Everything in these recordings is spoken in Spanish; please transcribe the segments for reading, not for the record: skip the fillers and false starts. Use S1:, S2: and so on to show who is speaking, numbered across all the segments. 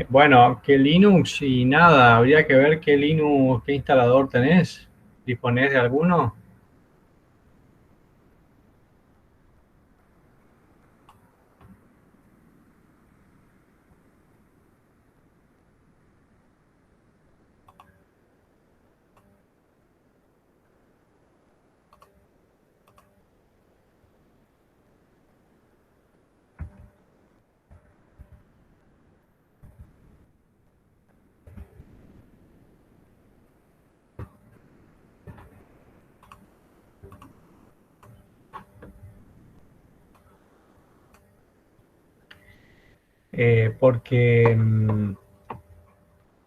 S1: Bueno, que Linux y nada, habría que ver qué Linux, qué instalador tenés. ¿Disponés de alguno? Porque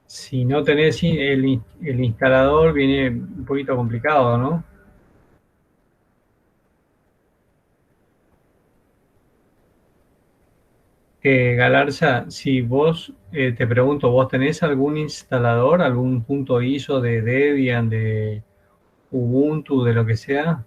S1: si no tenés el instalador viene un poquito complicado, ¿no? Galarza, si vos, te pregunto, ¿vos tenés algún instalador, algún punto ISO de Debian, de Ubuntu, de lo que sea?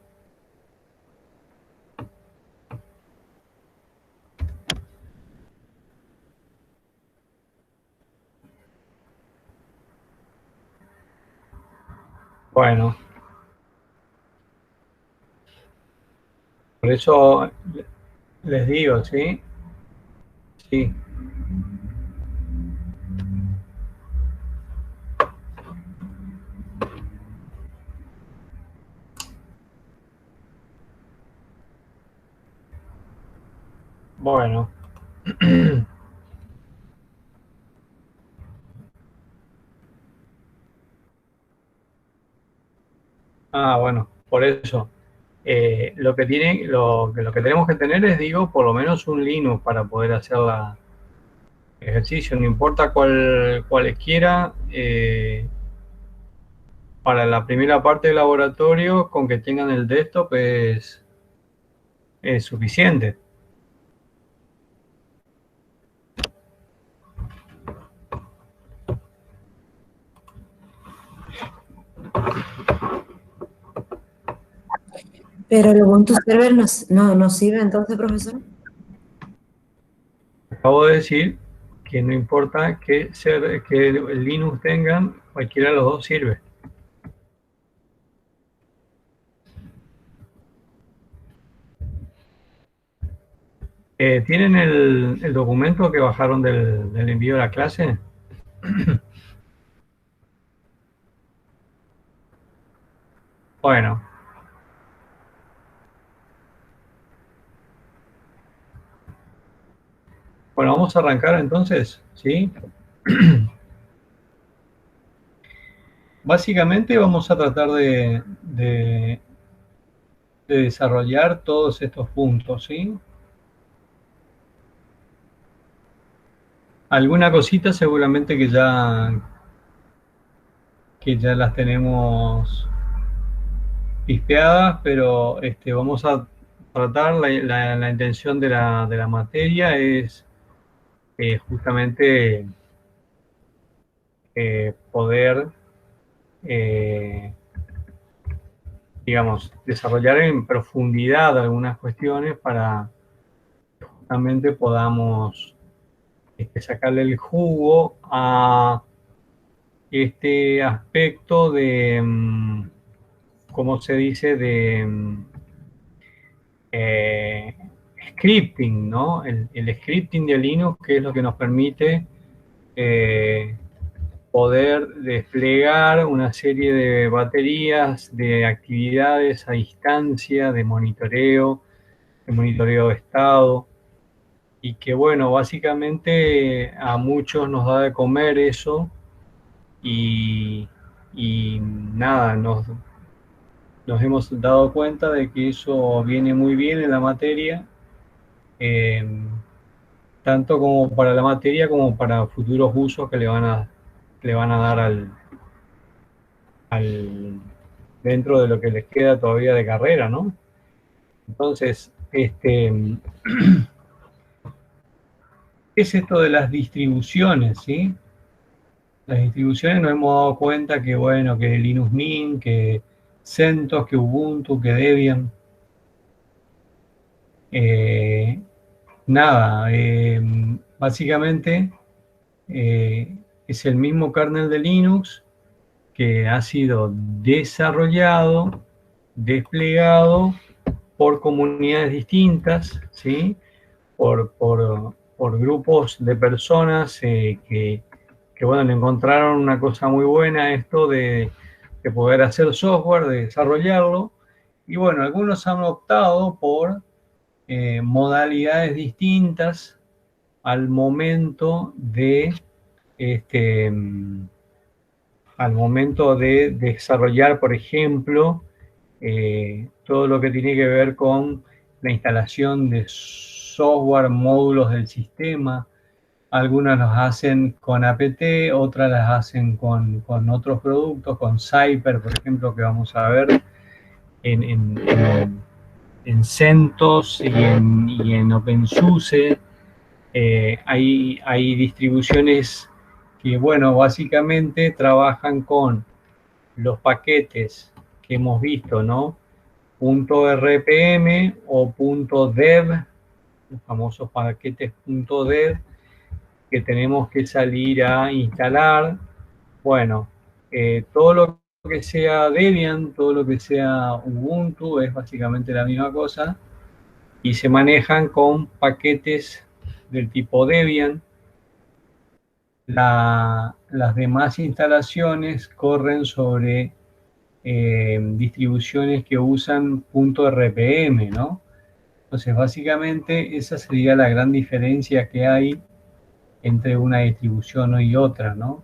S1: Bueno, por eso les digo, ¿sí? Sí, bueno. Ah, bueno, por eso. Lo que tenemos que tener es, digo, por lo menos un Linux para poder hacer la ejercicio, no importa cualesquiera, para la primera parte del laboratorio, con que tengan el desktop es suficiente.
S2: Pero el Ubuntu Server no sirve entonces, profesor.
S1: Acabo de decir que no importa que Linux tengan, cualquiera de los dos sirve. ¿Tienen el documento que bajaron del envío de la clase? Bueno, bueno, vamos a arrancar entonces, ¿sí? Básicamente vamos a tratar de desarrollar todos estos puntos, ¿sí? Alguna cosita seguramente que ya las tenemos pispeadas, pero vamos a tratar, la intención de la materia es justamente poder, eh, digamos, desarrollar en profundidad algunas cuestiones para que justamente podamos sacarle el jugo a este aspecto de, ¿cómo se dice? De eh, scripting, ¿no? El scripting de Linux, que es lo que nos permite eh, poder desplegar una serie de baterías de actividades a distancia, de monitoreo de estado, y que bueno, básicamente a muchos nos da de comer eso y, y nada, nos hemos dado cuenta de que eso viene muy bien en la materia, eh, tanto como para la materia como para futuros usos que le van a dar al, dentro de lo que les queda todavía de carrera, ¿no? Entonces, ¿qué es esto de las distribuciones, sí? Las distribuciones nos hemos dado cuenta que, bueno, que Linux Mint, que CentOS, que Ubuntu, que Debian, eh, nada, básicamente es el mismo kernel de Linux que ha sido desarrollado, desplegado por comunidades distintas, ¿sí? Por grupos de personas que, bueno, le encontraron una cosa muy buena esto de poder hacer software, de desarrollarlo. Y bueno, algunos han optado por modalidades distintas al momento de este, al momento de desarrollar, por ejemplo, todo lo que tiene que ver con la instalación de software, módulos del sistema. Algunas los hacen con apt, otras las hacen con otros productos, con Zyper, por ejemplo, que vamos a ver en CentOS y en OpenSUSE. Hay distribuciones que, bueno, básicamente trabajan con los paquetes que hemos visto, ¿no? .rpm o .dev, los famosos paquetes .dev que tenemos que salir a instalar. Bueno, todo lo que sea Debian, todo lo que sea Ubuntu es básicamente la misma cosa y se manejan con paquetes del tipo Debian. Las demás instalaciones corren sobre distribuciones que usan .rpm, ¿no? Entonces, básicamente, esa sería la gran diferencia que hay entre una distribución y otra, ¿no?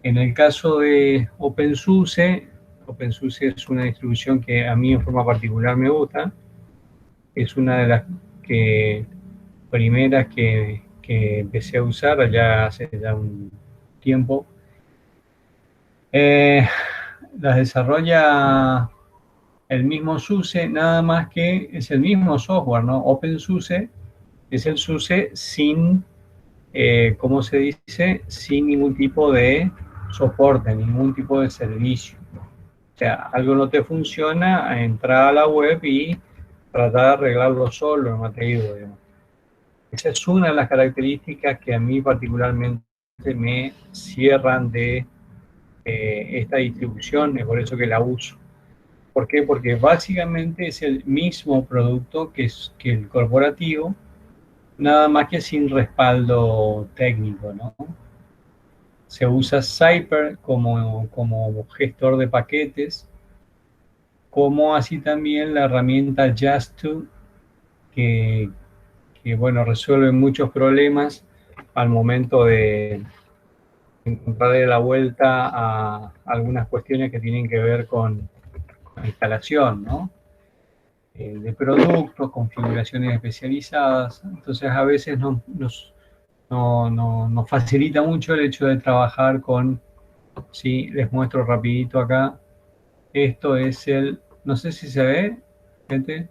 S1: En el caso de OpenSUSE, OpenSUSE es una distribución que a mí en forma particular me gusta. Es una de las primeras que empecé a usar ya hace ya un tiempo. Las desarrolla el mismo SUSE, nada más que es el mismo software, ¿no? OpenSUSE es el SUSE sin, ¿cómo se dice? Sin ningún tipo de soporte, ningún tipo de servicio. O sea, algo no te funciona, entrar a la web y tratar de arreglarlo solo, no te digo, digamos. Esa es una de las características que a mí particularmente me cierran de esta distribución, es por eso que la uso. ¿Por qué? Porque básicamente es el mismo producto que el corporativo, nada más que sin respaldo técnico, ¿no? Se usa Zyper como gestor de paquetes, como así también la herramienta Just2, que, bueno, resuelve muchos problemas al momento de encontrarle la vuelta a algunas cuestiones que tienen que ver con la instalación, ¿no? De productos, configuraciones especializadas. Entonces a veces nos facilita mucho el hecho de trabajar con, sí, les muestro rapidito acá. Esto es no sé si se ve, gente.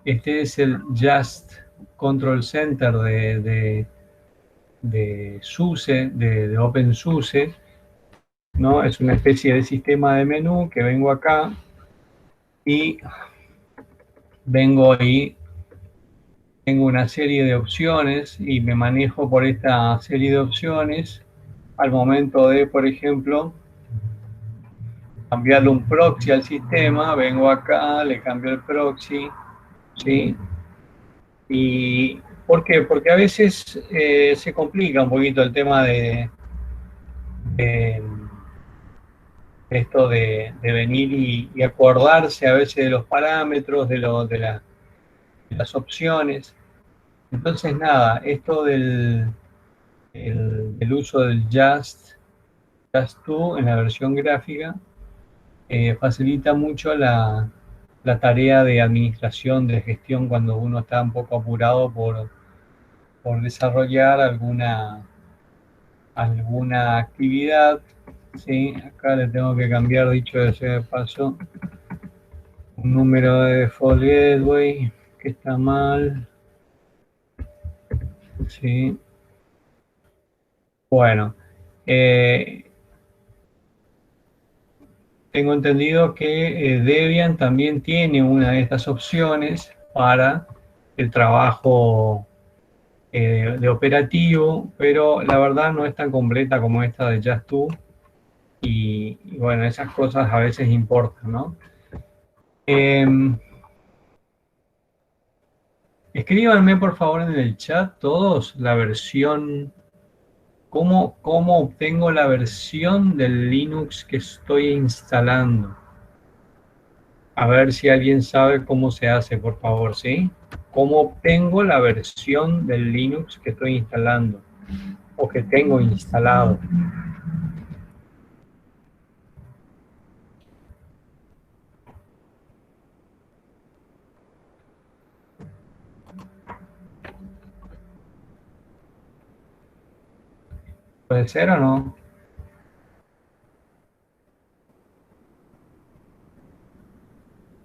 S1: Este es el Just Control Center de SUSE, de OpenSUSE, ¿no? Es una especie de sistema de menú que vengo acá y vengo ahí, tengo una serie de opciones y me manejo por esta serie de opciones al momento de, por ejemplo, cambiarle un proxy al sistema, vengo acá, le cambio el proxy, ¿sí? ¿Y por qué? Porque a veces se complica un poquito el tema de esto de venir y acordarse a veces de los parámetros, de las opciones. Entonces, nada, esto del uso del Just2 en la versión gráfica facilita mucho la tarea de administración, de gestión, cuando uno está un poco apurado por desarrollar alguna actividad. ¿Sí? Acá le tengo que cambiar, dicho de paso, un número de default gateway que está mal. ¿Sí? Bueno, tengo entendido que Debian también tiene una de estas opciones para el trabajo de operativo, pero la verdad no es tan completa como esta de Just Do. Y bueno, esas cosas a veces importan, ¿no? Escríbanme por favor en el chat todos la versión, cómo obtengo la versión del Linux que estoy instalando. A ver si alguien sabe cómo se hace, por favor, ¿sí? ¿Cómo obtengo la versión del Linux que estoy instalando o que tengo instalado? ¿Puede ser o no?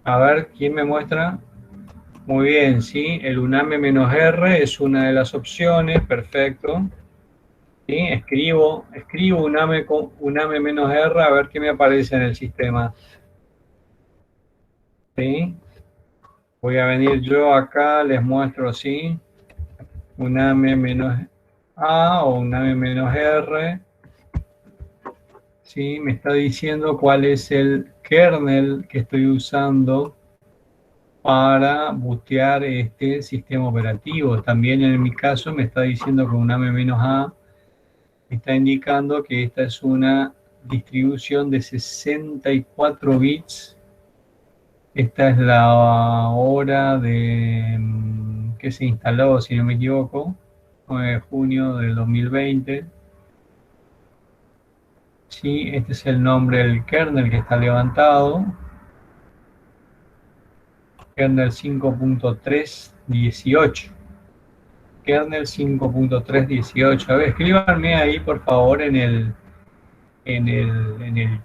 S1: A ver, ¿quién me muestra? Muy bien, sí, el uname-r es una de las opciones, perfecto. ¿Sí? Escribo uname-r a ver qué me aparece en el sistema. ¿Sí? Voy a venir yo acá, les muestro, ¿sí? Uname-a o uname-r. ¿Sí? Me está diciendo cuál es el kernel que estoy usando para bootear este sistema operativo. También en mi caso me está diciendo que uname-a me está indicando que esta es una distribución de 64 bits. Esta es la hora de que se instaló, si no me equivoco, 9 de junio del 2020. Sí, este es el nombre del kernel que está levantado. Kernel 5.318. Kernel 5.318. A ver, escríbanme ahí, por favor, en el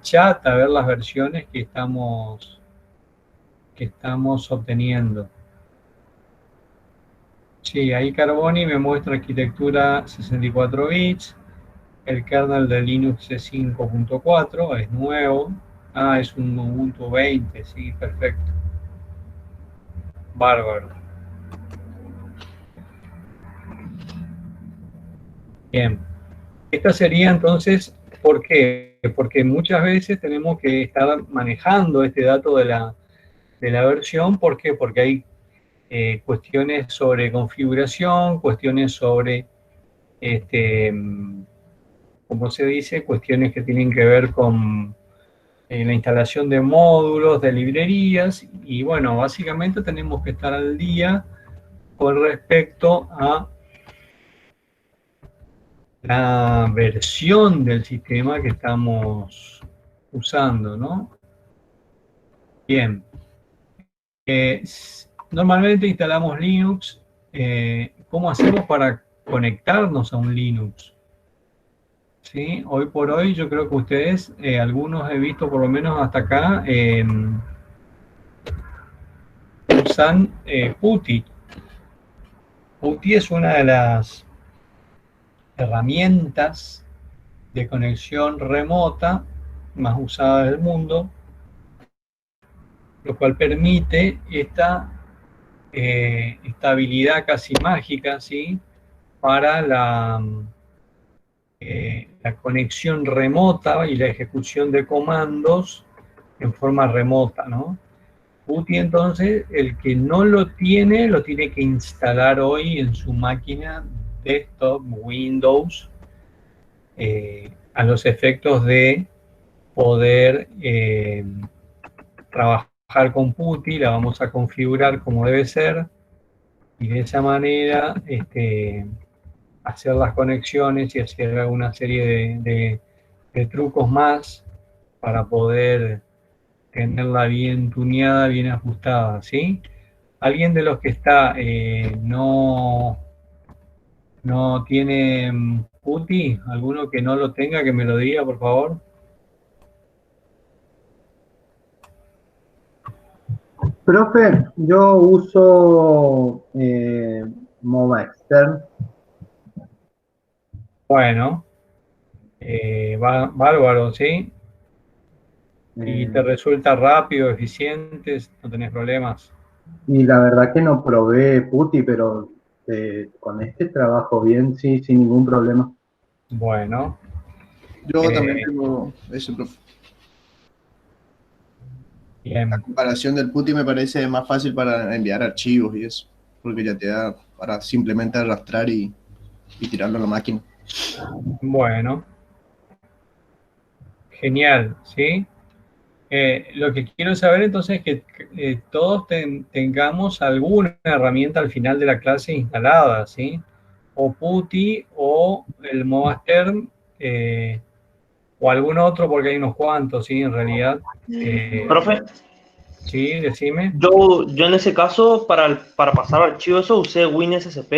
S1: chat, a ver las versiones que estamos obteniendo. Sí, ahí Carboni me muestra arquitectura 64 bits. El kernel de Linux es 5.4, es nuevo. Ah, es un Ubuntu 20, sí, perfecto. Bárbaro. Bien. Esta sería entonces, ¿por qué? Porque muchas veces tenemos que estar manejando este dato de la versión. ¿Por qué? Porque hay cuestiones sobre configuración, cuestiones sobre, ¿cómo se dice? Cuestiones que tienen que ver con la instalación de módulos, de librerías, y bueno, básicamente tenemos que estar al día con respecto a la versión del sistema que estamos usando, ¿no? Bien. Normalmente instalamos Linux. ¿Cómo hacemos para conectarnos a un Linux? ¿Sí? Hoy por hoy yo creo que ustedes, algunos he visto por lo menos hasta acá, usan PuTTY. PuTTY es una de las herramientas de conexión remota más usada del mundo, lo cual permite esta estabilidad casi mágica, ¿sí? Para la conexión remota y la ejecución de comandos en forma remota, ¿no? PuTTY, entonces, el que no lo tiene que instalar hoy en su máquina desktop Windows, a los efectos de poder trabajar con PuTTY. La vamos a configurar como debe ser y de esa manera hacer las conexiones y hacer una serie de trucos más para poder tenerla bien tuneada, bien ajustada, ¿sí? ¿Alguien de los que está no tiene PuTTY? ¿Alguno que no lo tenga que me lo diga, por favor?
S3: Profe, yo uso MOBA Extern.
S1: Bueno, bárbaro, ¿sí? Y te
S3: eh,
S1: resulta rápido, eficiente, no tenés problemas.
S3: y la verdad que no probé PuTTY, pero con este trabajo bien, sí, sin ningún problema.
S1: Bueno,
S4: Yo también tengo ese, profe.
S1: bien.
S4: La comparación del PuTTY me parece más fácil para enviar archivos y eso, porque ya te da para simplemente arrastrar y tirarlo a la máquina.
S1: Bueno, genial, ¿sí? Lo que quiero saber entonces es que todos tengamos alguna herramienta al final de la clase instalada, ¿sí? O PuTTY o el Movastern o algún otro, porque hay unos cuantos, ¿sí? En realidad.
S5: Profe,
S1: Sí, decime.
S5: yo en ese caso, para pasar archivos, eso usé WinSCP.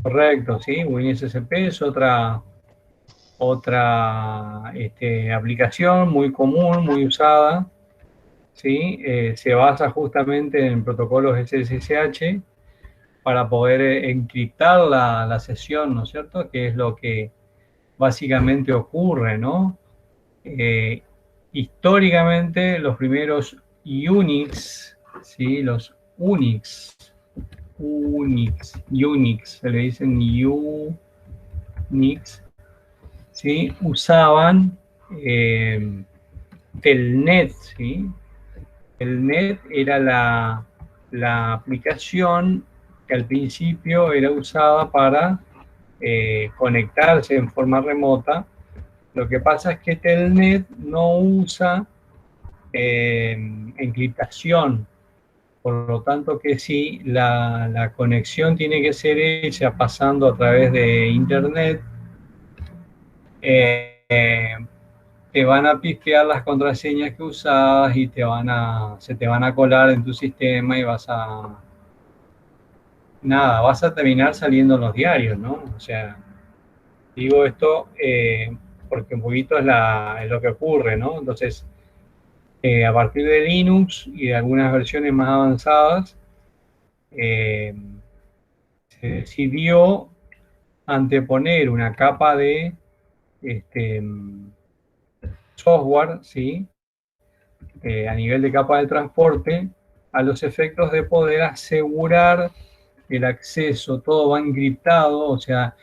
S1: Correcto, sí. WinSCP es otra aplicación muy común, muy usada, ¿sí? Se basa justamente en protocolos SSH para poder encriptar la sesión, ¿no es cierto? Que es lo que básicamente ocurre, ¿no? Históricamente los primeros Unix, ¿sí? Los Unix, se le dicen Unix, ¿sí? Usaban Telnet, ¿sí? Telnet era la aplicación que al principio era usada para conectarse en forma remota. Lo que pasa es que Telnet no usa encriptación, por lo tanto que sí, la conexión tiene que ser hecha pasando a través de Internet. Te van a pispear las contraseñas que usas y se te van a colar en tu sistema y vas a terminar saliendo en los diarios, ¿no? O sea, digo esto porque un poquito es lo que ocurre, ¿no? Entonces, a partir de Linux y de algunas versiones más avanzadas, se decidió anteponer una capa de software, ¿sí? A nivel de capa de transporte, a los efectos de poder asegurar el acceso. Todo va encriptado, o sea,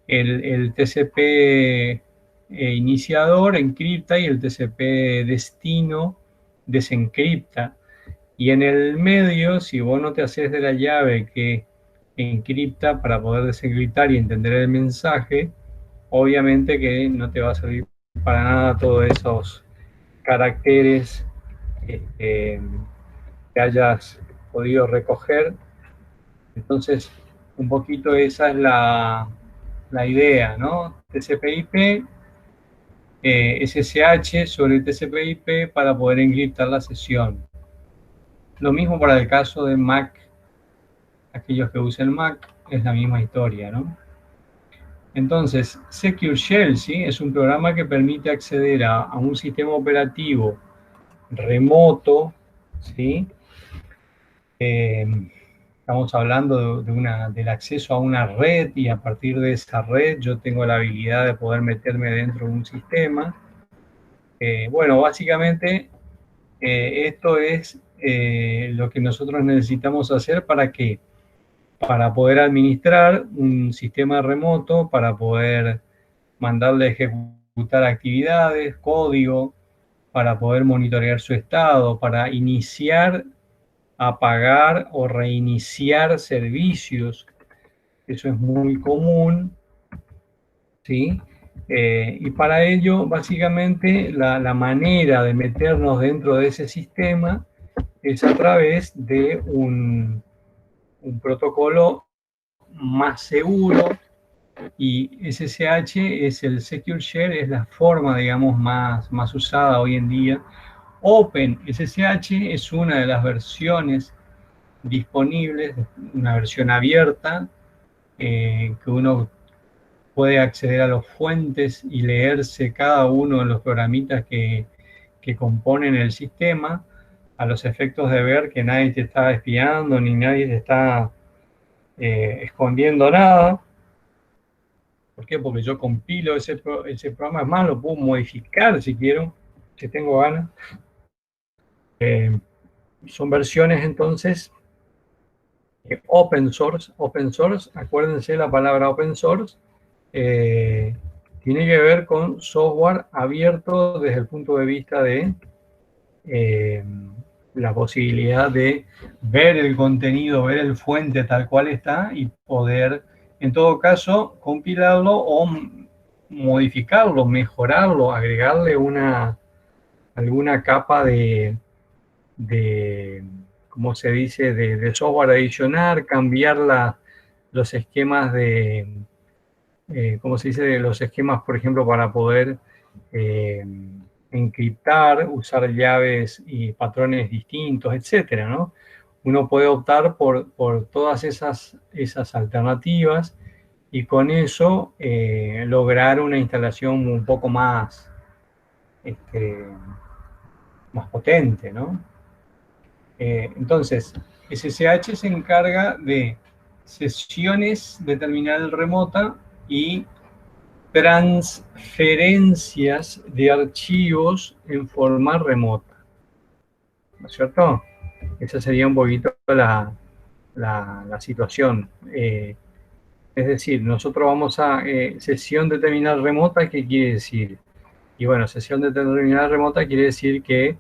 S1: el TCP iniciador encripta y el TCP destino desencripta. Y en el medio, si vos no te haces de la llave que encripta para poder desencriptar y entender el mensaje, obviamente que no te va a servir para nada todos esos caracteres que hayas podido recoger. Entonces, un poquito esa es la idea, ¿no? TCP/IP, SSH sobre TCP/IP para poder encriptar la sesión. Lo mismo para el caso de Mac, aquellos que usen Mac, es la misma historia, ¿no? Entonces, Secure Shell, ¿sí? Es un programa que permite acceder a un sistema operativo remoto, ¿sí? Estamos hablando del acceso a una red y a partir de esa red yo tengo la habilidad de poder meterme dentro de un sistema. Bueno, básicamente esto es lo que nosotros necesitamos hacer para que para poder administrar un sistema remoto, para poder mandarle a ejecutar actividades, código, para poder monitorear su estado, para iniciar, apagar o reiniciar servicios. Eso es muy común, ¿sí? Y para ello, básicamente, la manera de meternos dentro de ese sistema es a través de un protocolo más seguro, y SSH es el Secure Share, es la forma, digamos, más usada hoy en día. OpenSSH es una de las versiones disponibles, una versión abierta, que uno puede acceder a las fuentes y leerse cada uno de los programitas que componen el sistema, a los efectos de ver que nadie te está espiando ni nadie te está escondiendo nada. ¿Por qué? Porque yo compilo ese programa, es más, lo puedo modificar si quiero, si tengo ganas. Son versiones entonces Open source, acuérdense la palabra open source, tiene que ver con software abierto desde el punto de vista de la posibilidad de ver el contenido, ver el fuente tal cual está y poder, en todo caso, compilarlo o modificarlo, mejorarlo, agregarle alguna capa de ¿cómo se dice?, de software adicional, cambiar los esquemas ¿cómo se dice?, de los esquemas, por ejemplo, para poder encriptar, usar llaves y patrones distintos, etcétera, ¿no? Uno puede optar por todas esas alternativas y con eso lograr una instalación un poco más, más potente, ¿no? Entonces, SSH se encarga de sesiones de terminal remota y transferencias de archivos en forma remota, ¿no es cierto? Esa sería un poquito la situación. Es decir, nosotros vamos a sesión de terminal remota, ¿qué quiere decir? Y bueno, sesión de terminal remota quiere decir que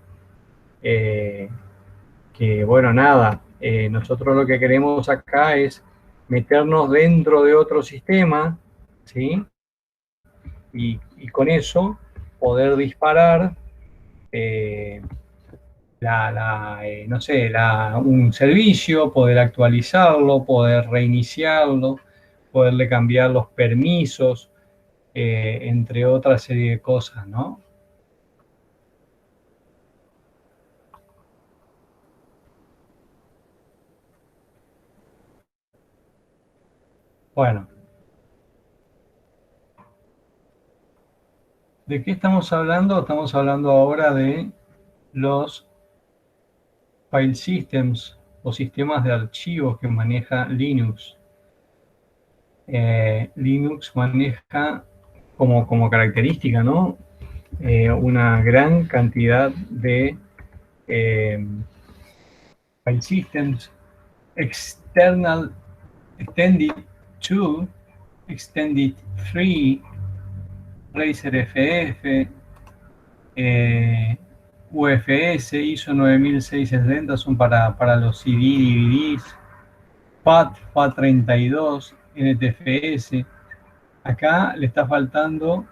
S1: bueno, nada, nosotros lo que queremos acá es meternos dentro de otro sistema, ¿sí? Y con eso poder disparar, no sé, un servicio, poder actualizarlo, poder reiniciarlo, poderle cambiar los permisos, entre otra serie de cosas, ¿no? Bueno. ¿De qué estamos hablando? Estamos hablando ahora de los file systems o sistemas de archivos que maneja Linux. Linux maneja como característica, ¿no? Una gran cantidad de file systems, extended 2, extended 3, Razer FF, UFS, ISO 9670 son para los CD, DVDs, FAT32, NTFS. Acá le está faltando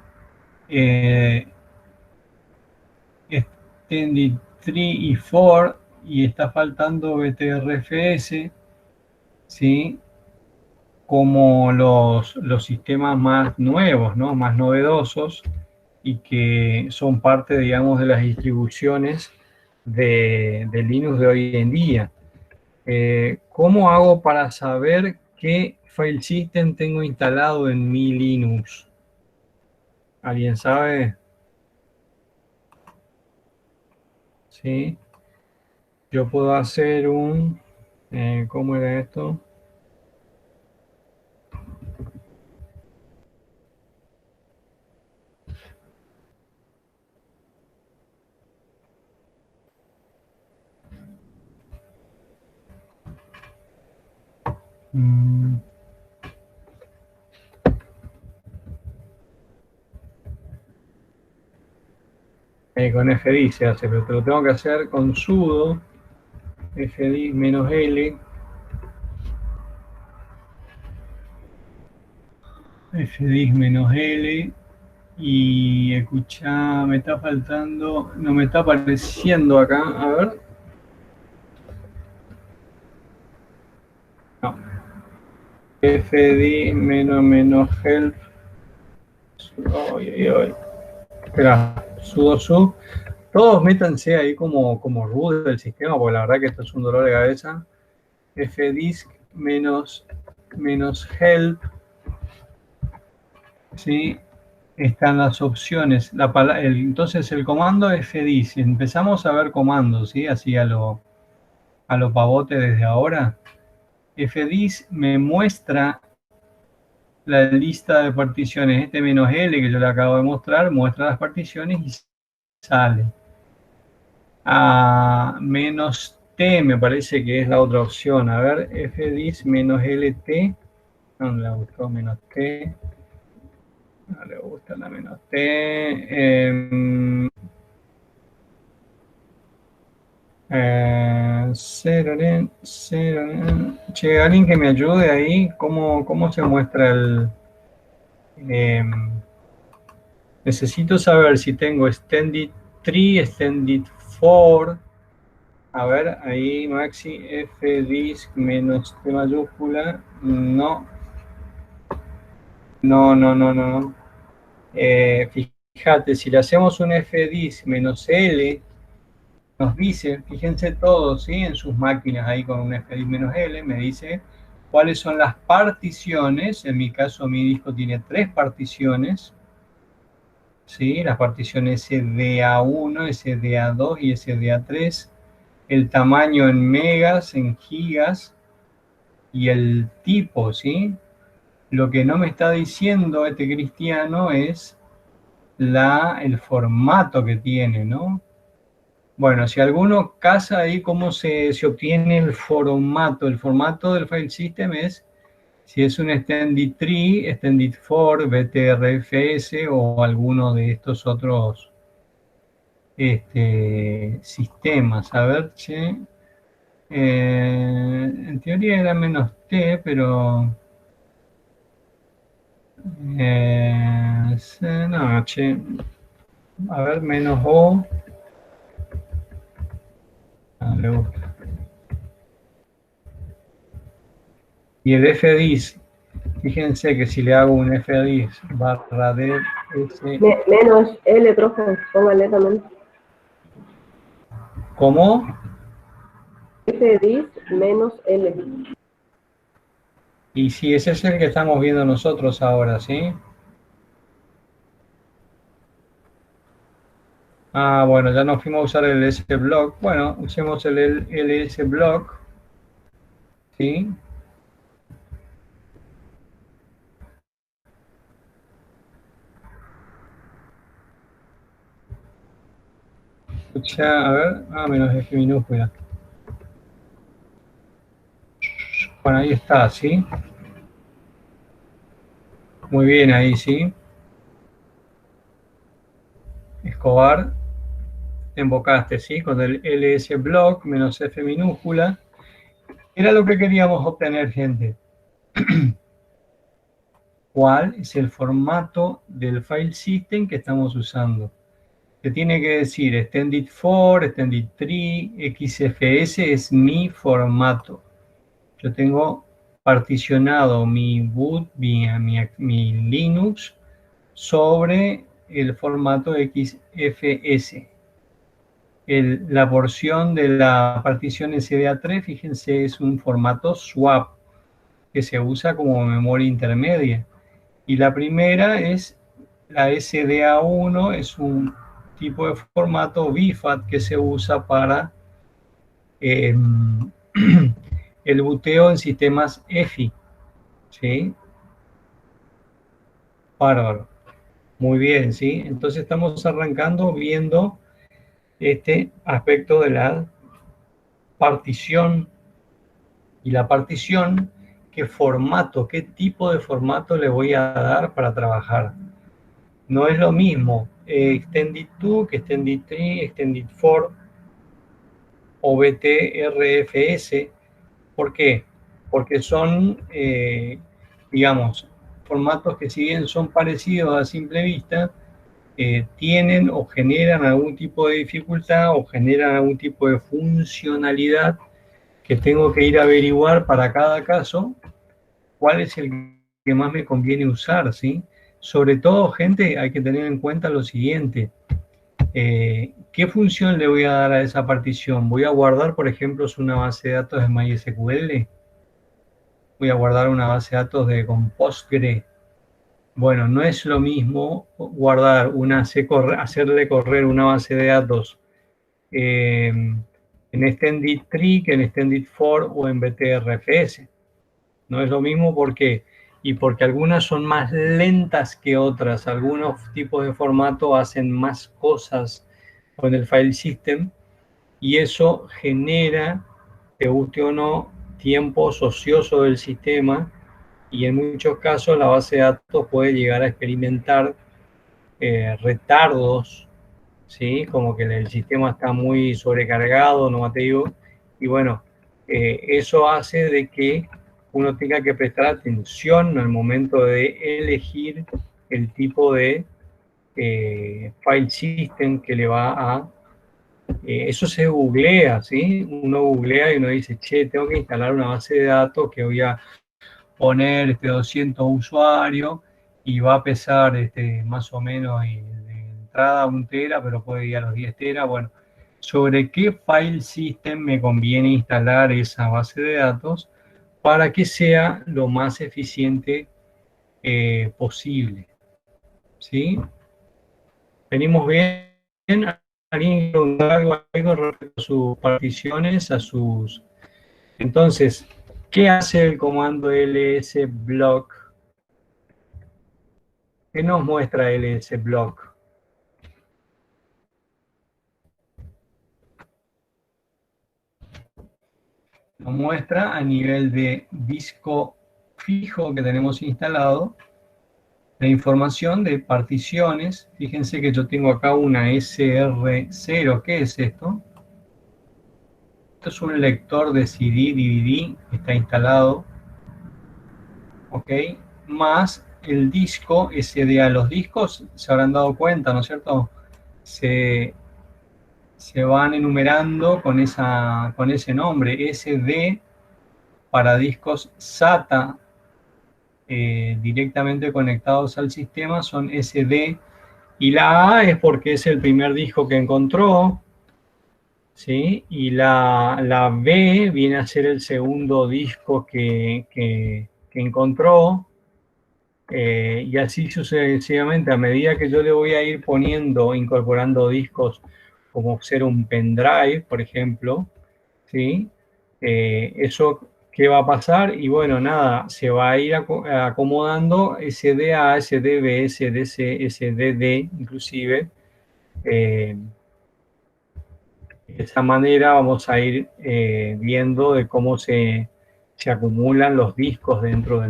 S1: Extended 3 y 4 y está faltando BTRFS, ¿sí? Como los sistemas más nuevos, ¿no? Más novedosos y que son parte, digamos, de las distribuciones de Linux de hoy en día. ¿Cómo hago para saber qué file system tengo instalado en mi Linux? ¿Alguien sabe? ¿Sí? Yo puedo hacer ¿cómo era esto? Con fdisk se hace, pero te lo tengo que hacer con sudo fdisk-l fdisk-l y escuchá, me está faltando, no me está apareciendo acá, a ver. No. fdisk-help. Espera, sudo sub. Todos métanse ahí como root del sistema, porque la verdad que esto es un dolor de cabeza. fdisk-help. ¿Sí? Están las opciones. Entonces el comando fdisk. Empezamos a ver comandos, ¿sí? Así a lo pavote desde ahora. Fdisk me muestra la lista de particiones. Este "-l" que yo le acabo de mostrar, muestra las particiones y sale. A me parece que es la otra opción. A ver, fdis menos lt. No le gustó menos t. No le gusta la menos t. Che, alguien que me ayude ahí. ¿Cómo se muestra el...? Necesito saber si tengo extended 3, extended 4. A ver, ahí Maxi, fdisk menos t mayúscula. No. No. Fíjate, si le hacemos un fdisk menos l, nos dice, fíjense todos, ¿sí? En sus máquinas ahí con un fdisk menos l, me dice cuáles son las particiones. En mi caso, mi disco tiene 3 particiones. ¿Sí? Las particiones SDA1, SDA2 y SDA3, el tamaño en megas, en gigas y el tipo, ¿sí? Lo que no me está diciendo este cristiano es el formato que tiene, ¿no? Bueno, si alguno casa ahí cómo se obtiene el formato del file system es si es un extended 3, extended 4, BTRFS o alguno de estos otros sistemas. A ver, che. En teoría era menos T, pero... no, che. A ver, menos O. Ah, le gusta. Y el fdisk. Fíjense que si le hago un fdisk barra de s...
S6: Menos L, profe, póngale también.
S1: ¿Cómo?
S6: fdisk menos L.
S1: Y si ese es el que estamos viendo nosotros ahora, ¿sí? Ah, bueno, ya nos fuimos a usar el LSBlock. Bueno, usemos el LSBlock. ¿Sí? Escucha, a ver. Ah, menos F minúscula. Bueno, ahí está, ¿sí? Muy bien, ahí, ¿sí? Escobar. Te invocaste, ¿sí? Con el LSBlock menos F minúscula. Era lo que queríamos obtener, gente. ¿Cuál es el formato del file system que estamos usando? Te tiene que decir extended 4, extended 3, XFS es mi formato. Yo tengo particionado mi boot, mi Linux sobre el formato XFS. La porción de la partición SDA3, fíjense, es un formato swap que se usa como memoria intermedia. Y la primera es la SDA1, es un tipo de formato BIFAT que se usa para el buteo en sistemas EFI. ¿Sí? Bárbaro. Muy bien, ¿sí? Entonces estamos arrancando viendo este aspecto de la partición. Y la partición, ¿qué formato, qué tipo de formato le voy a dar para trabajar? No es lo mismo Extended 2 que Extended 3, Extended 4 o BTRFS. ¿Por qué? Porque son, digamos, formatos que si bien son parecidos a simple vista, tienen o generan algún tipo de dificultad o generan algún tipo de funcionalidad que tengo que ir a averiguar para cada caso cuál es el que más me conviene usar, ¿sí? Sobre todo, gente, hay que tener en cuenta lo siguiente. ¿Qué función le voy a dar a esa partición? ¿Voy a guardar, por ejemplo, una base de datos de MySQL? ¿Voy a guardar una base de datos con Postgre? Bueno, no es lo mismo guardar hacerle correr una base de datos en Extended 3 que en Extended 4 o en BTRFS. No es lo mismo porque algunas son más lentas que otras. Algunos tipos de formato hacen más cosas con el file system y eso genera, te guste o no, tiempos ociosos del sistema, y en muchos casos la base de datos puede llegar a experimentar retardos, ¿sí? Como que el sistema está muy sobrecargado, no te digo, y bueno, eso hace de que uno tenga que prestar atención al momento de elegir el tipo de file system que le va a... eso se googlea, ¿sí? Uno googlea y uno dice, che, tengo que instalar una base de datos que voy a poner 200 usuarios y va a pesar más o menos y de entrada 1 tera, pero puede ir a los 10 teras. Bueno, sobre qué file system me conviene instalar esa base de datos para que sea lo más eficiente posible. ¿Sí? Venimos bien. ¿Alguien preguntar algo respecto a sus particiones, a sus... Entonces, ¿qué hace el comando lsblock? ¿Qué nos muestra lsblock? Nos muestra a nivel de disco fijo que tenemos instalado la información de particiones. Fíjense que yo tengo acá una SR0. ¿Qué es esto? Esto es un lector de CD, DVD, que está instalado. ¿Ok? Más el disco SDA. Los discos se habrán dado cuenta, ¿no es cierto? Se van enumerando con ese nombre, SD para discos SATA directamente conectados al sistema son SD, y la A es porque es el primer disco que encontró, ¿sí? Y la B viene a ser el segundo disco que encontró, y así sucesivamente. A medida que yo le voy a ir poniendo, incorporando discos como ser un pendrive, por ejemplo, ¿sí? Eso, ¿qué va a pasar? Y bueno, nada, se va a ir acomodando SDA, SDB, SDC, SDD, inclusive. De esa manera vamos a ir viendo de cómo se acumulan los discos dentro de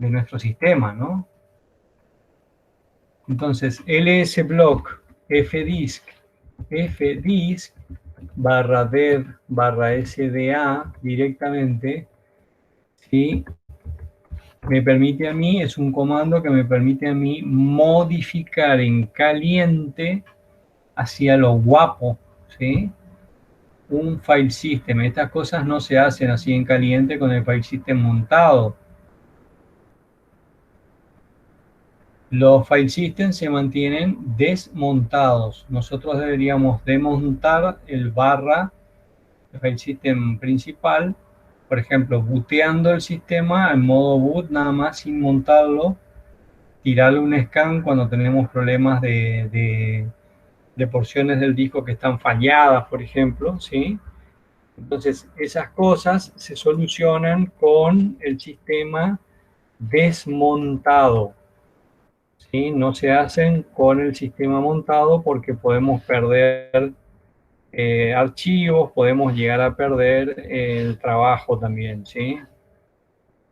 S1: nuestro sistema, ¿no? Entonces, lsblock fdisk barra dev barra sda directamente, ¿sí? Me permite a mí, es un comando que me permite a mí modificar en caliente hacia lo guapo, ¿sí? Un file system. Estas cosas no se hacen así en caliente con el file system montado. Los file systems se mantienen desmontados. Nosotros deberíamos desmontar el file system principal, por ejemplo, booteando el sistema en modo boot nada más sin montarlo, tirarle un scan cuando tenemos problemas de porciones del disco que están falladas, por ejemplo, ¿sí? Entonces, esas cosas se solucionan con el sistema desmontado, ¿sí? No se hacen con el sistema montado porque podemos perder archivos, podemos llegar a perder el trabajo también, ¿sí?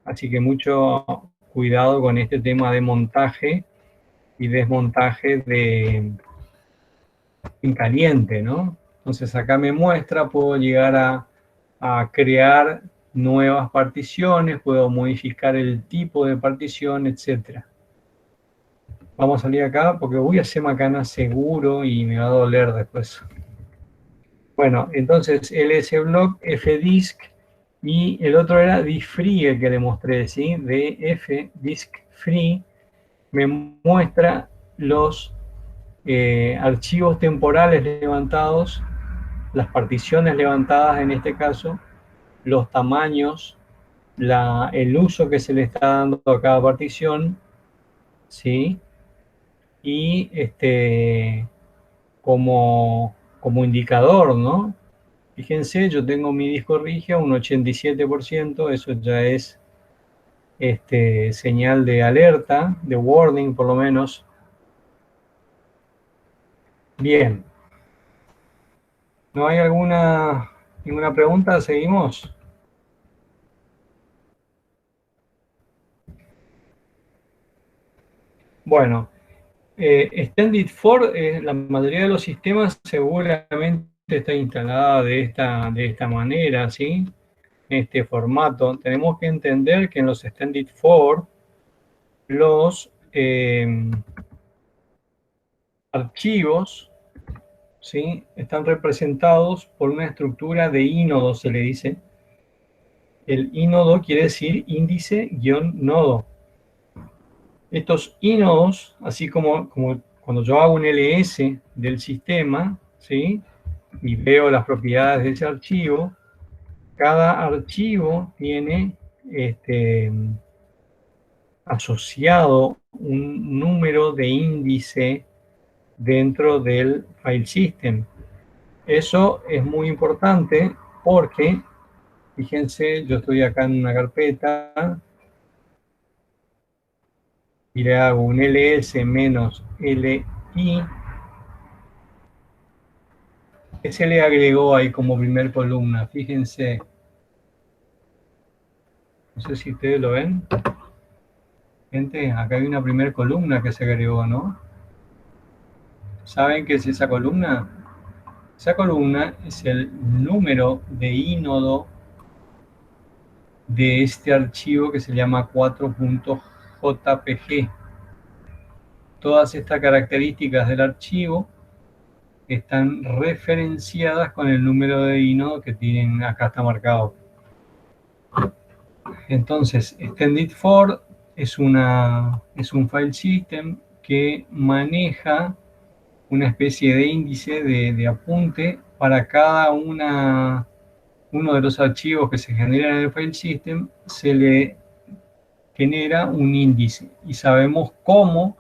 S1: Así que mucho cuidado con este tema de montaje y desmontaje en caliente, ¿no? Entonces acá me muestra, puedo llegar a crear nuevas particiones, puedo modificar el tipo de partición, etcétera. Vamos a salir acá porque voy a hacer macana seguro y me va a doler después. Bueno, entonces lsblock, fdisk, y el otro era diskfree, el que le mostré, ¿sí? df diskfree me muestra los archivos temporales levantados, las particiones levantadas en este caso, los tamaños, el uso que se le está dando a cada partición, ¿sí? Y como indicador, ¿no? Fíjense, yo tengo mi disco rígido un 87%, eso ya es señal de alerta, de warning por lo menos. Bien. ¿No hay ninguna pregunta? ¿Seguimos? Bueno, Extended for, la mayoría de los sistemas seguramente está instalada de esta manera, ¿sí? En este formato. Tenemos que entender que en los Extended for, los archivos, ¿sí? Están representados por una estructura de ínodo, se le dice. El ínodo quiere decir índice-nodo. Estos ínodos, así como cuando yo hago un ls del sistema, ¿sí? Y veo las propiedades de ese archivo, cada archivo tiene asociado un número de índice dentro del file system. Eso es muy importante porque, fíjense, yo estoy acá en una carpeta y le hago un ls menos li. ¿Qué se le agregó ahí como primer columna? Fíjense. No sé si ustedes lo ven. Gente, acá hay una primer columna que se agregó, ¿no? ¿Saben qué es esa columna? Esa columna es el número de ínodo de este archivo que se llama 4.jpg. Todas estas características del archivo están referenciadas con el número de ínodo que tienen, acá está marcado. Entonces, Extended for es un file system que maneja una especie de índice de apunte para cada uno de los archivos que se generan en el file system, se le genera un índice y sabemos cómo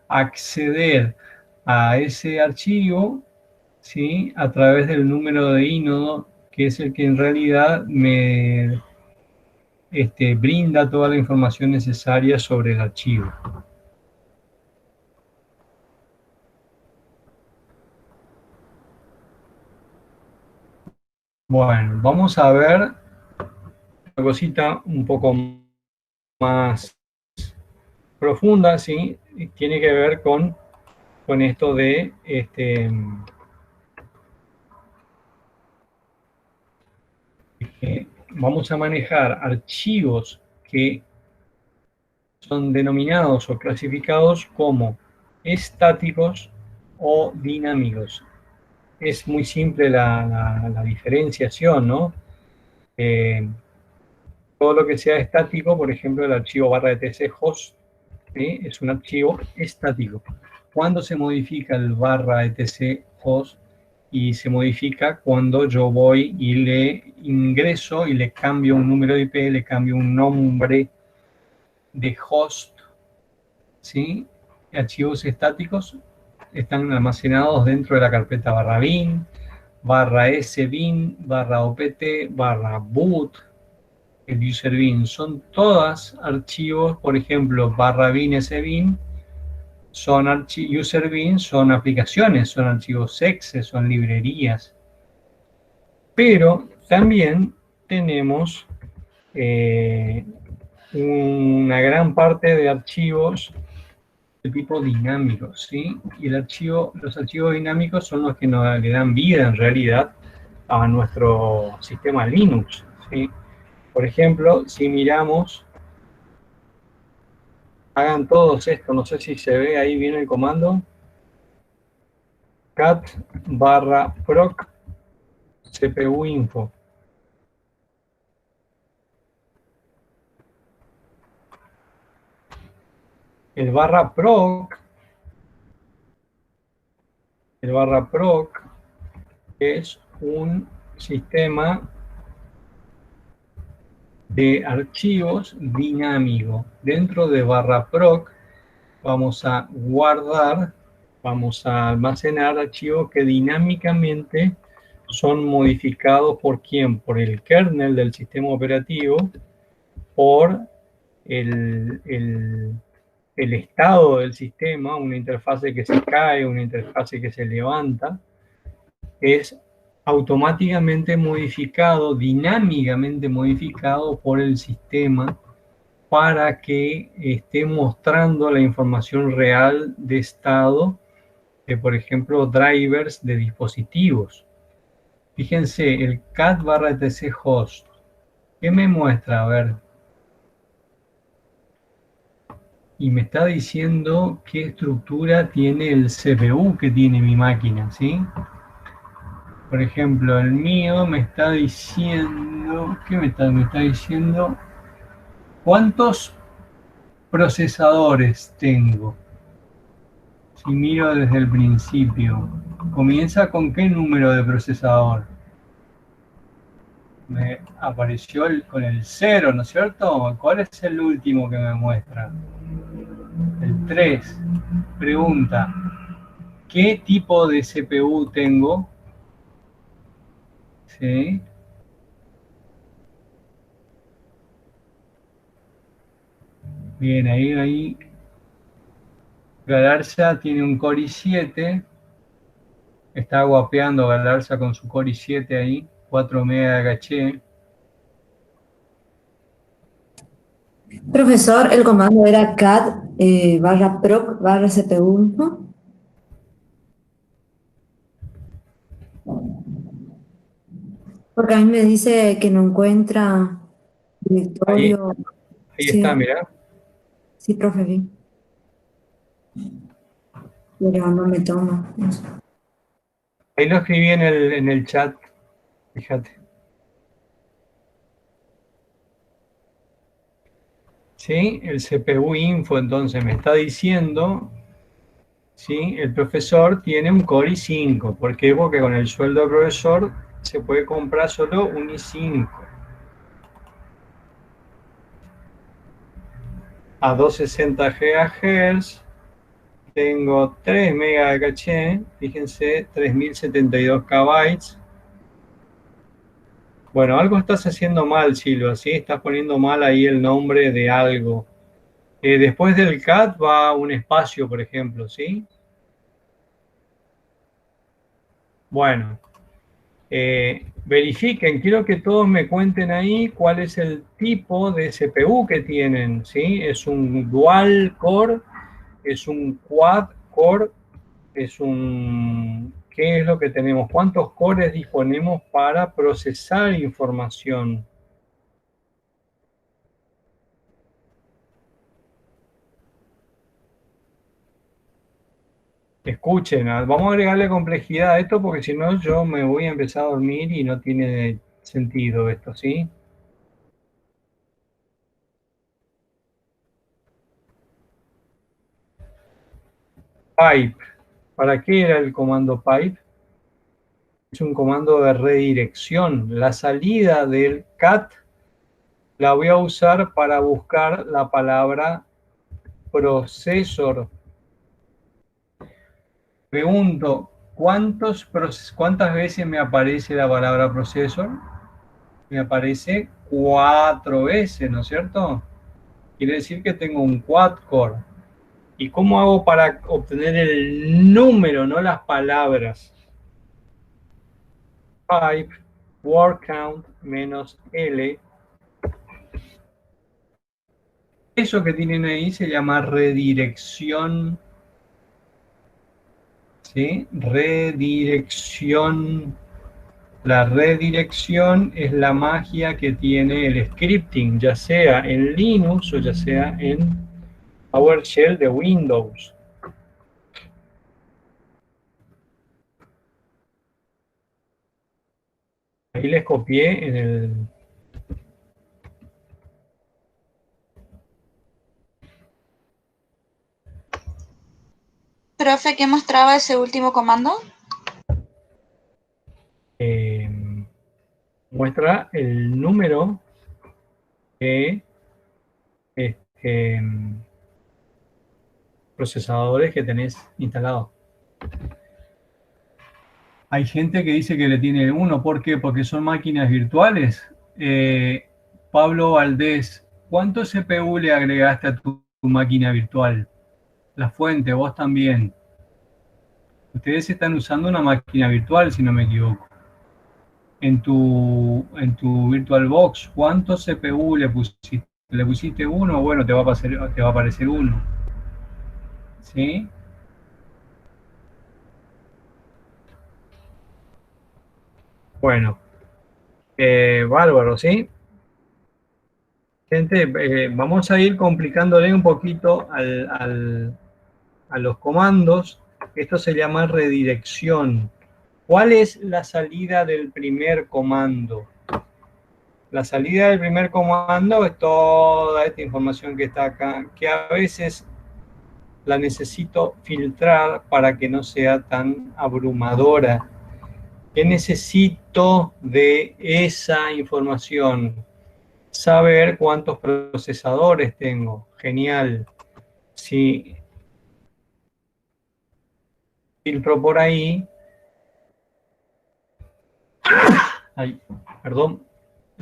S1: acceder a ese archivo, ¿sí? A través del número de ínodo, que es el que en realidad me brinda toda la información necesaria sobre el archivo. Bueno, vamos a ver una cosita un poco más profunda, ¿sí? Tiene que ver con esto de vamos a manejar archivos que son denominados o clasificados como estáticos o dinámicos. Es muy simple la diferenciación, ¿no? Todo lo que sea estático, por ejemplo, el archivo /etc host, ¿sí? Es un archivo estático. Cuando se modifica el /etc host, y se modifica cuando yo voy y le ingreso y le cambio un número de IP, le cambio un nombre de host, ¿sí? Archivos estáticos están almacenados dentro de la carpeta /bin, /sbin, /opt, /boot, el userbin. Son todas archivos, por ejemplo, /bin, sbin, son userbin, son aplicaciones, son archivos exe, son librerías. Pero también tenemos una gran parte de archivos de tipo dinámico, ¿sí? Y los archivos dinámicos son los que le dan vida en realidad a nuestro sistema Linux, ¿sí? Por ejemplo, si miramos, hagan todos esto, no sé si se ve ahí bien el comando, cat /proc cpu info. El /proc es un sistema de archivos dinámico. Dentro de /proc vamos a guardar, vamos a almacenar archivos que dinámicamente son modificados ¿por quién? Por el kernel del sistema operativo, por el estado del sistema, una interfase que se cae, una interfase que se levanta, es automáticamente modificado, dinámicamente modificado por el sistema para que esté mostrando la información real de estado de, por ejemplo, drivers de dispositivos. Fíjense, el cat /etc host. ¿Qué me muestra? A ver. Y me está diciendo qué estructura tiene el CPU que tiene mi máquina, ¿sí? Por ejemplo, el mío me está diciendo... ¿Qué me está diciendo? ¿Cuántos procesadores tengo? Si miro desde el principio, ¿comienza con qué número de procesador? Me apareció con el 0, ¿no es cierto? ¿Cuál es el último que me muestra? El 3. Pregunta, ¿qué tipo de CPU tengo? ¿Sí? Bien, ahí. Galarza tiene un Core i7. Está guapeando Galarza con su Core i7 ahí. 4 MB de caché.
S2: Profesor, el comando era cat /proc /cpu, ¿no? Porque a mí me dice que no encuentra directorio.
S1: Ahí
S2: Sí,
S1: está, mirá.
S2: sí, profe, bien. Pero no me toma. No sé.
S1: Ahí lo escribí en el chat. Fíjate. ¿Sí? El CPU info entonces me está diciendo, ¿sí? El profesor tiene un Core i5. ¿Por qué? Porque con el sueldo del profesor se puede comprar solo un i5. A 260 GHz. Tengo 3 MB de caché. Fíjense, 3072 KB. Bueno, algo estás haciendo mal, Silva, ¿sí? Estás poniendo mal ahí el nombre de algo. Después del cat va un espacio, por ejemplo, ¿sí? Bueno, verifiquen, quiero que todos me cuenten ahí cuál es el tipo de CPU que tienen, ¿sí? ¿Es un dual core? ¿Es un quad core? ¿Es un... ¿Qué es lo que tenemos? ¿Cuántos cores disponemos para procesar información? Escuchen, vamos a agregarle complejidad a esto porque si no yo me voy a empezar a dormir y no tiene sentido esto, ¿sí? Pipe. ¿Para qué era el comando pipe? Es un comando de redirección. La salida del cat la voy a usar para buscar la palabra procesor. Pregunto, ¿cuántas veces me aparece la palabra procesor? Me aparece 4 veces, ¿no es cierto? Quiere decir que tengo un quad core. ¿Y cómo hago para obtener el número, no las palabras? Pipe, word count menos L. Eso que tienen ahí se llama redirección. ¿Sí? Redirección. La redirección es la magia que tiene el scripting, ya sea en Linux o ya sea en PowerShell de Windows. Ahí les copié en el...
S7: Profe, ¿qué mostraba ese último comando?
S1: Muestra el número de procesadores que tenés instalados. Hay gente que dice que le tiene uno. ¿Por qué? Porque son máquinas virtuales. Pablo Valdés, ¿cuánto CPU le agregaste a tu máquina virtual? La fuente, vos también. Ustedes están usando una máquina virtual, si no me equivoco. en tu VirtualBox, ¿cuántos CPU le pusiste? ¿Le pusiste uno? Bueno, te va a aparecer uno. ¿Sí? Bueno, bárbaro, ¿sí? Gente, vamos a ir complicándole un poquito a los comandos. Esto se llama redirección. ¿Cuál es la salida del primer comando? La salida del primer comando es toda esta información que está acá, que a veces la necesito filtrar para que no sea tan abrumadora. ¿Qué necesito de esa información? Saber cuántos procesadores tengo. Genial. Si filtro por ahí,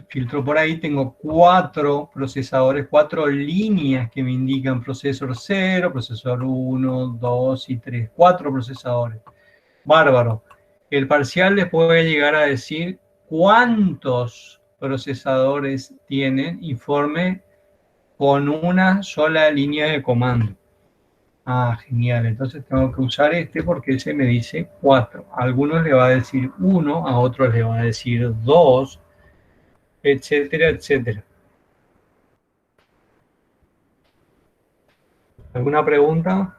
S1: filtro por ahí, tengo 4 procesadores, 4 líneas que me indican procesor 0, procesor 1, 2 y 3. 4 procesadores. Bárbaro. El parcial les puede llegar a decir cuántos procesadores tienen informe con una sola línea de comando. Ah, genial. Entonces tengo que usar este porque ese me dice 4. A algunos le va a decir 1, a otros le va a decir 2, etcétera, etcétera. ¿Alguna pregunta?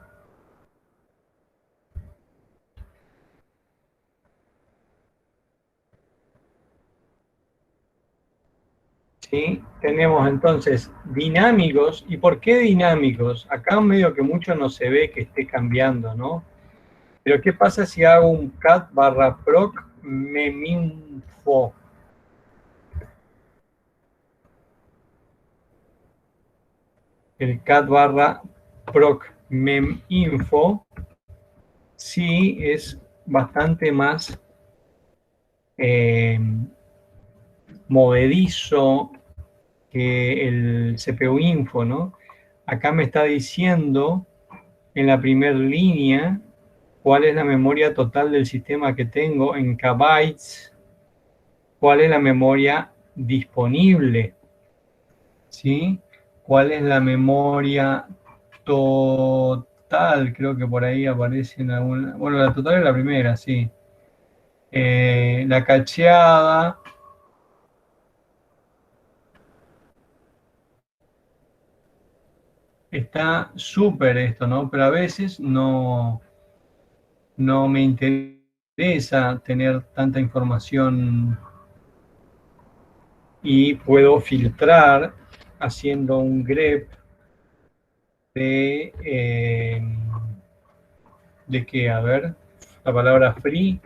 S1: ¿Sí? Tenemos entonces dinámicos. ¿Y por qué dinámicos? Acá medio que mucho no se ve que esté cambiando, ¿no? Pero ¿qué pasa si hago un cat /proc meminfo? El cat /proc meminfo sí es bastante más movedizo que el CPU info, ¿no? Acá me está diciendo en la primera línea cuál es la memoria total del sistema que tengo en kbytes, cuál es la memoria disponible, ¿sí? ¿Cuál es la memoria total? Creo que por ahí aparece en alguna... Bueno, la total es la primera, sí. La cacheada... Está súper esto, ¿no? Pero a veces no me interesa tener tanta información y puedo filtrar haciendo un grep de qué, a ver, la palabra free.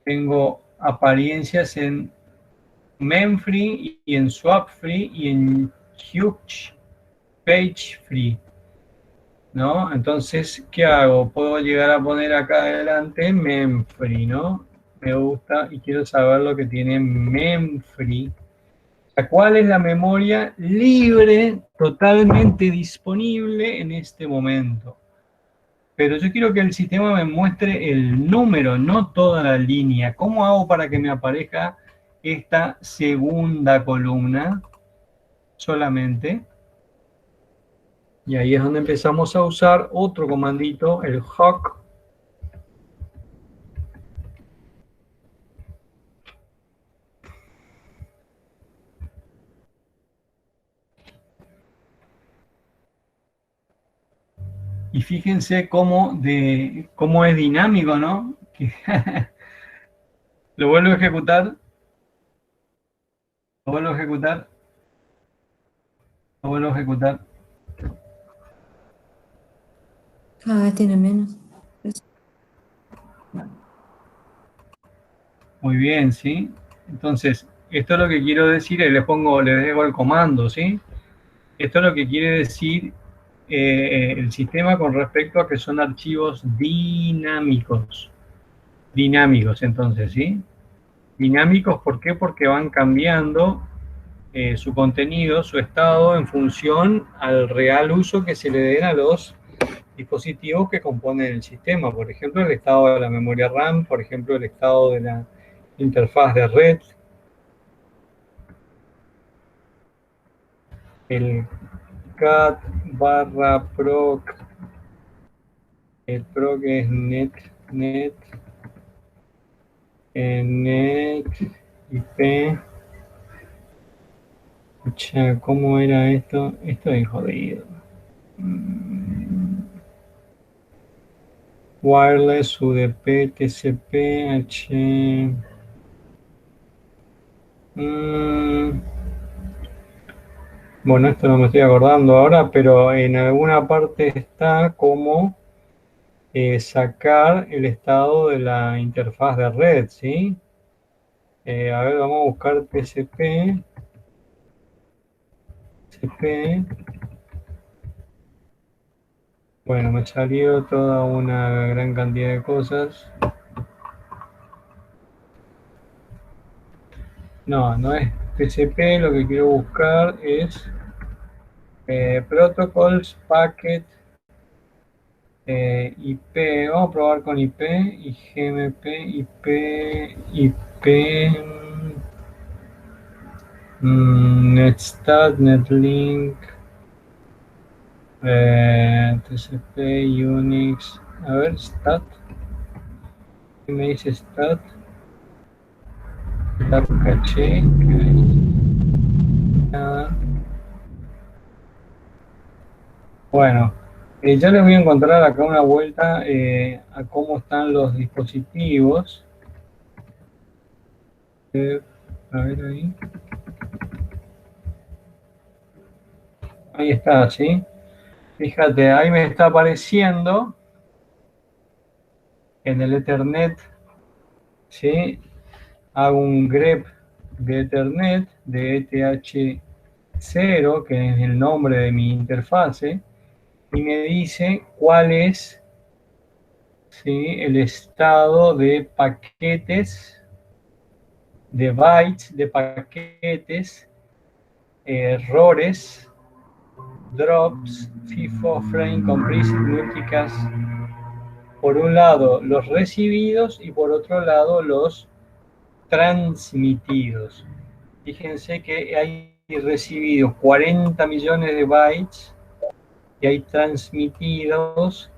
S1: Tengo apariencias en memfree y en swapfree y en huge page free, ¿no? Entonces, ¿qué hago? Puedo llegar a poner acá adelante memfree, ¿no? Me gusta y quiero saber lo que tiene memfree. O sea, ¿cuál es la memoria libre, totalmente disponible en este momento? Pero yo quiero que el sistema me muestre el número, no toda la línea. ¿Cómo hago para que me aparezca esta segunda columna solamente? Y ahí es donde empezamos a usar otro comandito, el hoc. Y fíjense cómo es dinámico, ¿no? Lo vuelvo a ejecutar. Lo vuelvo a ejecutar. Lo vuelvo a ejecutar.
S2: Cada vez tiene menos.
S1: Muy bien, ¿sí? Entonces, esto es lo que quiero decir, y les dejo el comando, ¿sí? Esto es lo que quiere decir el sistema con respecto a que son archivos dinámicos. Dinámicos, entonces, ¿sí? Dinámicos, ¿por qué? Porque van cambiando su contenido, su estado, en función al real uso que se le den a los dispositivos que componen el sistema. Por ejemplo, el estado de la memoria RAM, por ejemplo, el estado de la interfaz de red, el cat barra proc, el proc es net IP. Escucha, ¿cómo era esto? Esto es jodido. Wireless, UDP, TCP, H. Bueno, esto no me estoy acordando ahora, pero en alguna parte está como sacar el estado de la interfaz de red, ¿sí? A ver, vamos a buscar TCP. Bueno, me salió toda una gran cantidad de cosas. No, no es TCP, lo que quiero buscar es Protocols Packet IP. Vamos a probar con IP y GMP, IP, Netstat, Netlink, TCP, Unix. A ver, Stat. ¿Qué me dice Stat? Stat Caché. Nada. Bueno, ya les voy a encontrar acá una vuelta a cómo están los dispositivos. A ver ahí. Ahí está, ¿sí? Fíjate, ahí me está apareciendo en el Ethernet, ¿sí? Hago un grep de Ethernet de ETH0, que es el nombre de mi interfase, y me dice cuál es, ¿sí?, el estado de paquetes, de bytes, de paquetes, errores, drops, FIFO, frame, complicit, multicast. Por un lado los recibidos y por otro lado los transmitidos. Fíjense que hay recibidos 40 millones de bytes y hay transmitidos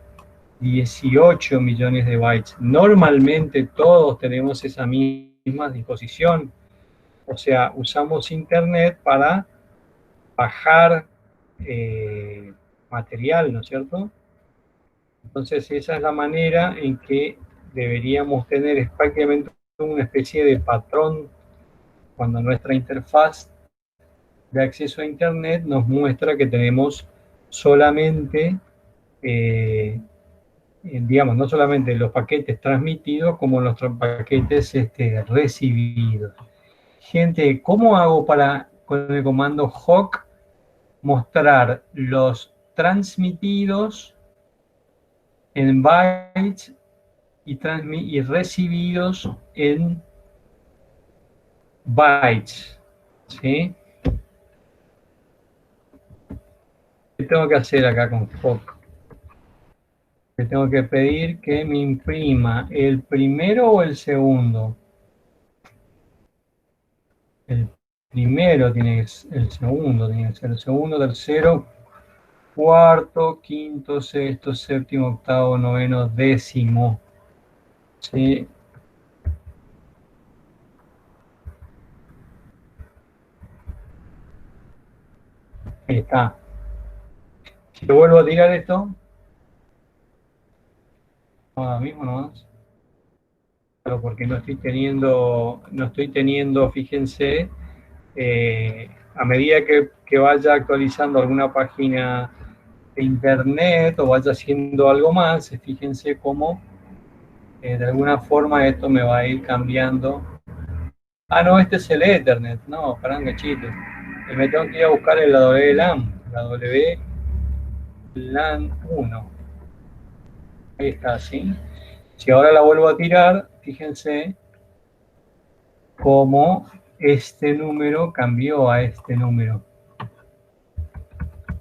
S1: 18 millones de bytes. Normalmente todos tenemos esa misma disposición. O sea, usamos Internet para bajar material, ¿no es cierto? Entonces esa es la manera en que deberíamos tener, es prácticamente una especie de patrón cuando nuestra interfaz de acceso a Internet nos muestra que tenemos solamente, digamos, no solamente los paquetes transmitidos como los paquetes recibidos. Gente, ¿cómo hago para, con el comando hoc, mostrar los transmitidos en bytes y recibidos en bytes? ¿Sí? ¿Qué tengo que hacer acá con hoc? Le tengo que pedir que me imprima el primero o el segundo. El primero tiene que ser, el segundo tiene que ser, el segundo, tercero, cuarto, quinto, sexto, séptimo, octavo, noveno, décimo. ¿Sí? Ahí está. Si lo vuelvo a tirar esto, ahora mismo nomás. Claro, porque no estoy teniendo, fíjense, a medida que vaya actualizando alguna página de internet o vaya haciendo algo más, fíjense cómo de alguna forma esto me va a ir cambiando. Ah, no, este es el Ethernet. No, pará un cachito. Me tengo que ir a buscar la WLAN, la WLAN 1. Ahí está, ¿sí? Si ahora la vuelvo a tirar, fíjense cómo este número cambió a este número.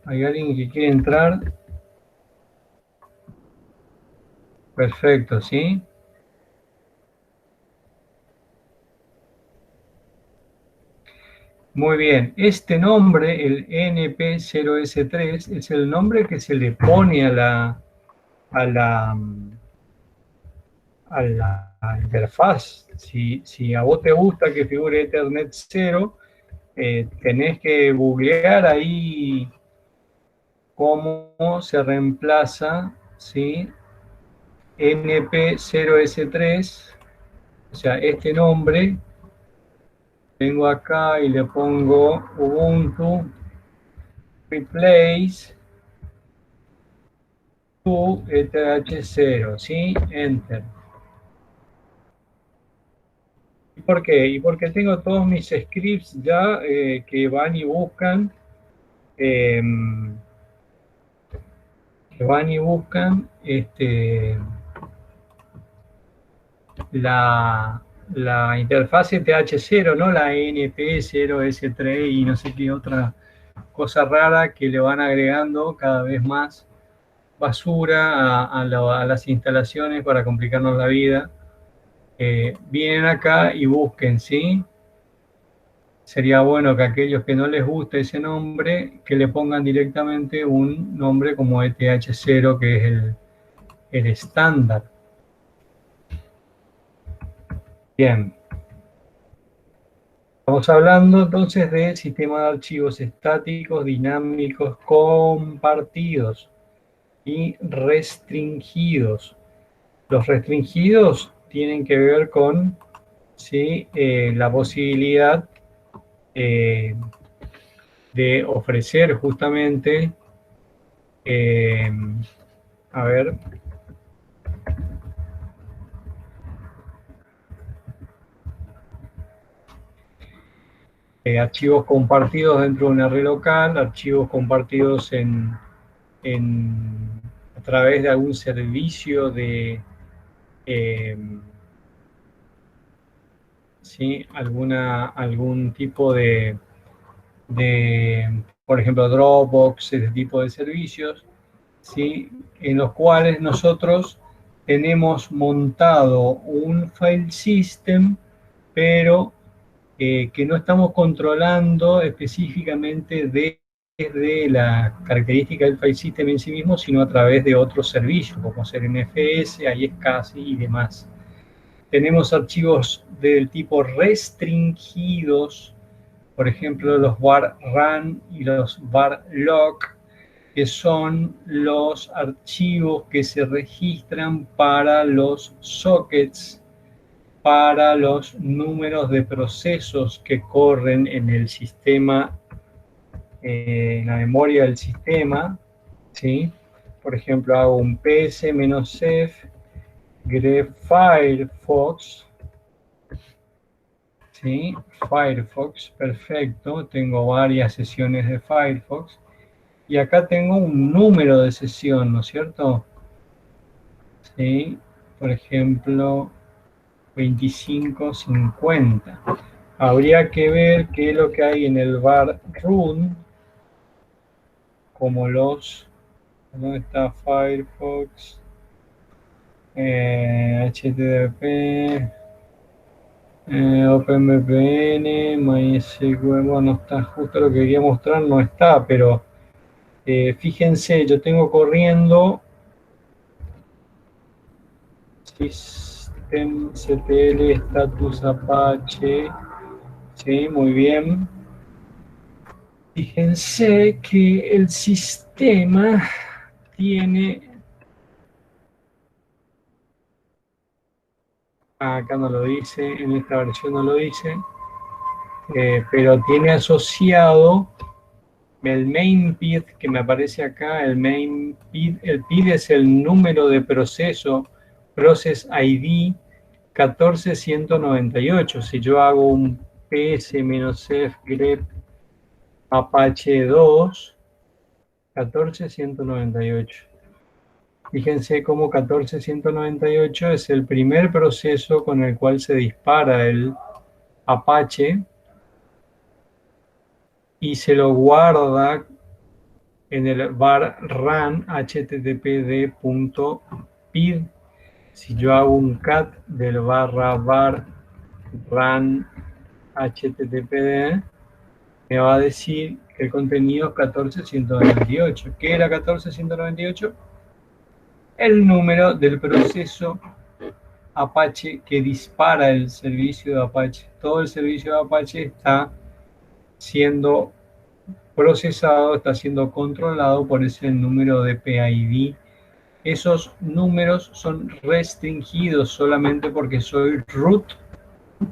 S1: ¿Hay alguien que quiere entrar? Perfecto, ¿sí? Muy bien. Este nombre, el NP0S3, es el nombre que se le pone a la, a la interfaz. Si a vos te gusta que figure Ethernet 0, tenés que googlear ahí cómo se reemplaza, ¿sí? NP0S3, o sea, este nombre, vengo acá y le pongo Ubuntu Replace to ETH0, ¿sí? Enter. ¿Y por qué? Y porque tengo todos mis scripts ya que van y buscan eh, la interfaz ETH0, no la NP0S3 y no sé qué otra cosa rara que le van agregando cada vez más basura a las instalaciones para complicarnos la vida. Vienen acá y busquen, ¿sí? Sería bueno que aquellos que no les guste ese nombre, que le pongan directamente un nombre como ETH0, que es el estándar. Bien. Estamos hablando entonces de sistema de archivos estáticos, dinámicos, compartidos y restringidos. Los restringidos tienen que ver con, ¿sí? La posibilidad de ofrecer justamente, a ver, archivos compartidos dentro de una red local, archivos compartidos a través de algún servicio de, ¿sí? Algún tipo de, por ejemplo, Dropbox, ese tipo de servicios, ¿sí? En los cuales nosotros tenemos montado un file system, pero que no estamos controlando específicamente desde la característica del file system en sí mismo, sino a través de otros servicios, como ser NFS, iSCSI y demás. Tenemos archivos del tipo restringidos, por ejemplo, los var run y los var lock, que son los archivos que se registran para los sockets, para los números de procesos que corren en el sistema, en la memoria del sistema, ¿sí? Por ejemplo, hago un ps-f grep Firefox, ¿sí? Firefox, perfecto. Tengo varias sesiones de Firefox. Y acá tengo un número de sesión, ¿no es cierto? ¿Sí? Por ejemplo, 2550. Habría que ver qué es lo que hay en el var run, como los... ¿Dónde está Firefox? HTTP... OpenVPN, MySQL, bueno, está justo lo que quería mostrar, no está, pero fíjense, yo tengo corriendo systemctl status apache, sí, muy bien. Fíjense que el sistema tiene... Acá no lo dice, en esta versión no lo dice, pero tiene asociado el main PID que me aparece acá. El main PID, el PID es el número de proceso, Process ID 14198. Si yo hago un ps-f grep apache 2, 14198. Fíjense cómo 14198 es el primer proceso con el cual se dispara el Apache y se lo guarda en el var run httpd.pid. Si yo hago un cat del /var run httpd, me va a decir que el contenido es 14198. ¿Qué era 14198? El número del proceso Apache que dispara el servicio de Apache. Todo el servicio de Apache está siendo procesado, está siendo controlado por ese número de PID. Esos números son restringidos solamente porque soy root,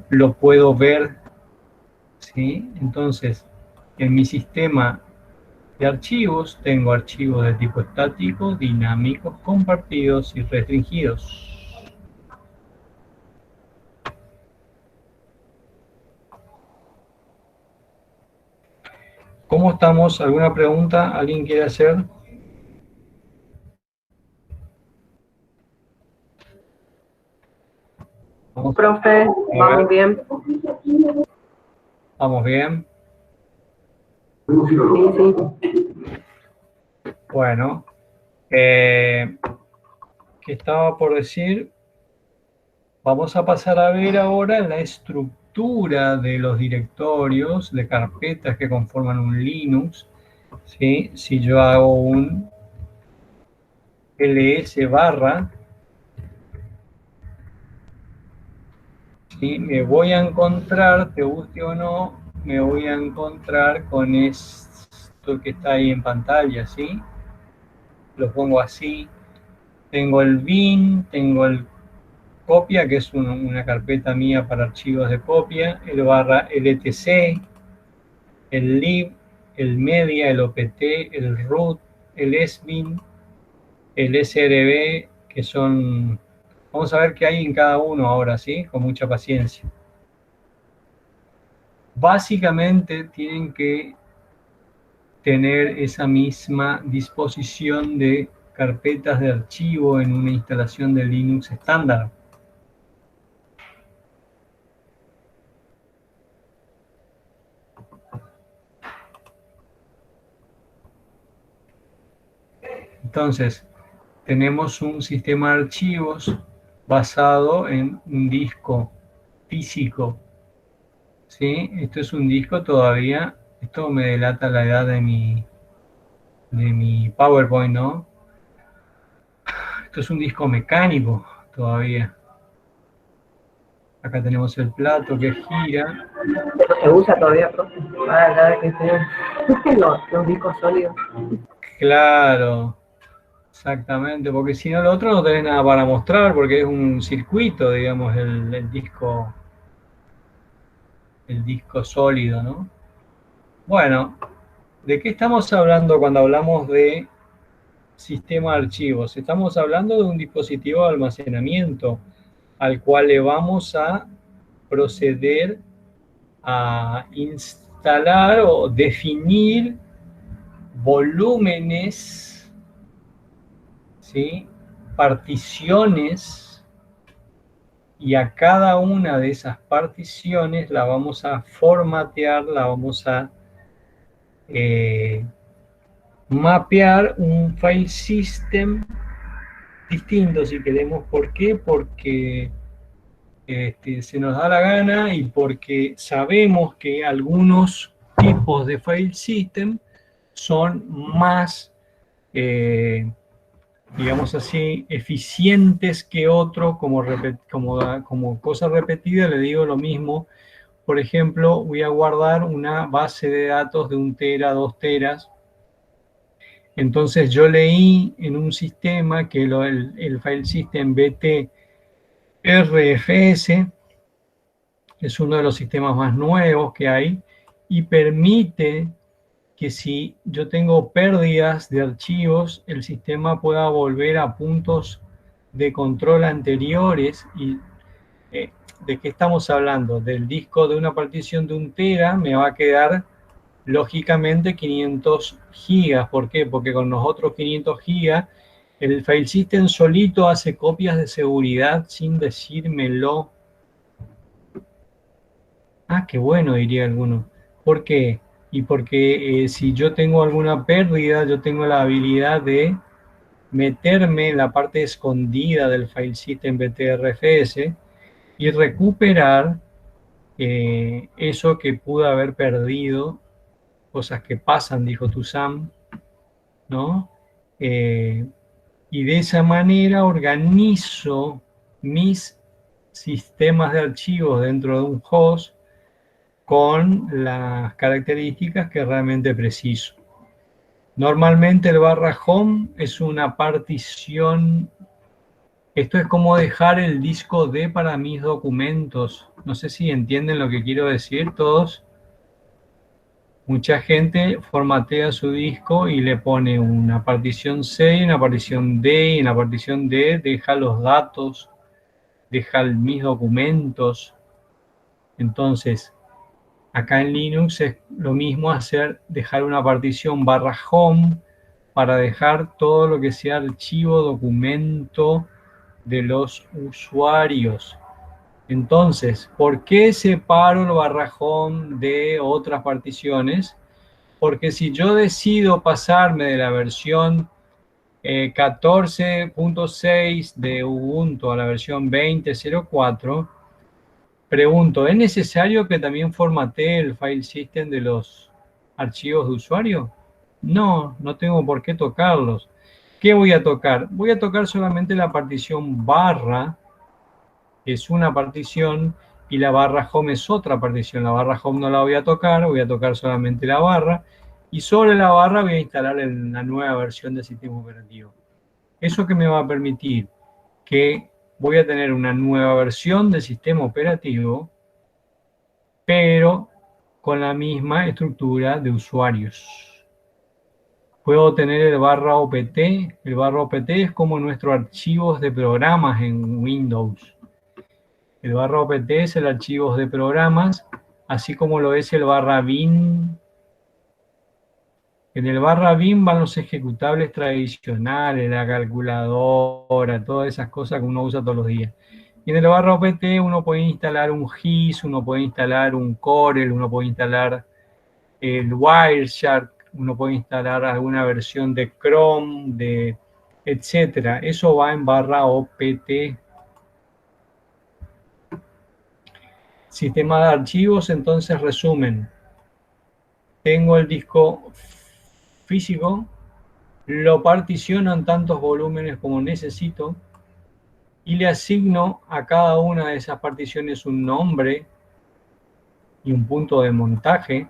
S1: lo puedo ver, ¿sí? Entonces, en mi sistema de archivos tengo archivos de tipo estático, dinámicos, compartidos y restringidos. ¿Cómo estamos? ¿Alguna pregunta? ¿Alguien quiere hacer?
S6: Profe, vamos bien.
S1: ¿Vamos bien?
S6: Sí, sí.
S1: Bueno, ¿qué estaba por decir? Vamos a pasar a ver ahora la estructura de los directorios de carpetas que conforman un Linux. ¿Sí? Si yo hago un ls barra, ¿sí? Me voy a encontrar, te guste o no, me voy a encontrar con esto que está ahí en pantalla, ¿sí? Lo pongo así. Tengo el bin, tengo el copia, que es una carpeta mía para archivos de copia, el barra LTC, el lib, el media, el opt, el root, el sbin, el srb, que son... Vamos a ver qué hay en cada uno ahora, ¿sí? Con mucha paciencia. Básicamente tienen que tener esa misma disposición de carpetas de archivo en una instalación de Linux estándar. Entonces, tenemos un sistema de archivos basado en un disco físico, ¿sí? Esto es un disco todavía, esto me delata la edad de mi PowerPoint, ¿no? Esto es un disco mecánico todavía. Acá tenemos el plato que gira.
S6: Pero se usa todavía, profe. Para cada que se los discos sólidos.
S1: Claro, exactamente, porque si no, lo otro no tenés nada para mostrar, porque es un circuito, digamos, el disco sólido, ¿no? Bueno, ¿de qué estamos hablando cuando hablamos de sistema de archivos? Estamos hablando de un dispositivo de almacenamiento al cual le vamos a proceder a instalar o definir volúmenes, ¿sí? Particiones, y a cada una de esas particiones la vamos a formatear, la vamos a mapear un file system distinto si queremos. ¿Por qué? Porque se nos da la gana y porque sabemos que algunos tipos de file system son más, digamos así, eficientes que otros. Como cosa repetida le digo lo mismo. Por ejemplo, voy a guardar una base de datos de 1 tera, 2 teras. Entonces yo leí en un sistema que el file system BTRFS es uno de los sistemas más nuevos que hay y permite que si yo tengo pérdidas de archivos, el sistema pueda volver a puntos de control anteriores. ¿Y de qué estamos hablando? Del disco de una partición de 1 tera me va a quedar lógicamente 500 gigas. ¿Por qué? Porque con los otros 500 gigas el file system solito hace copias de seguridad sin decírmelo. Ah, qué bueno, diría alguno. ¿Por qué? Y porque si yo tengo alguna pérdida, yo tengo la habilidad de meterme en la parte escondida del file system btrfs y recuperar eso que pude haber perdido, cosas que pasan, dijo Tusam, ¿no? Y de esa manera organizo mis sistemas de archivos dentro de un host con las características que realmente preciso. Normalmente el /home es una partición. Esto es como dejar el disco D para mis documentos. No sé si entienden lo que quiero decir todos. Mucha gente formatea su disco y le pone una partición C y una partición D, y en la partición D deja los datos, deja mis documentos. Entonces, acá en Linux es lo mismo dejar una partición /home para dejar todo lo que sea archivo, documento de los usuarios. Entonces, ¿por qué separo el /home de otras particiones? Porque si yo decido pasarme de la versión 14.6 de Ubuntu a la versión 20.04, pregunto, ¿es necesario que también formatee el file system de los archivos de usuario? No, no tengo por qué tocarlos. ¿Qué voy a tocar? Voy a tocar solamente la partición barra, que es una partición, y la /home es otra partición. La /home no la voy a tocar solamente la barra, y sobre la barra voy a instalar la nueva versión del sistema operativo. ¿Eso que me va a permitir? Que voy a tener una nueva versión del sistema operativo, pero con la misma estructura de usuarios. Puedo tener el /opt. El /opt es como nuestros archivos de programas en Windows. El /opt es el archivo de programas, así como lo es el /bin. En el /bin van los ejecutables tradicionales, la calculadora, todas esas cosas que uno usa todos los días. Y en el /opt uno puede instalar un GIS, uno puede instalar un Corel, uno puede instalar el Wireshark, uno puede instalar alguna versión de Chrome, etcétera. Eso va en /opt. Sistema de archivos, entonces resumen. Tengo el disco físico, lo particiono en tantos volúmenes como necesito y le asigno a cada una de esas particiones un nombre y un punto de montaje,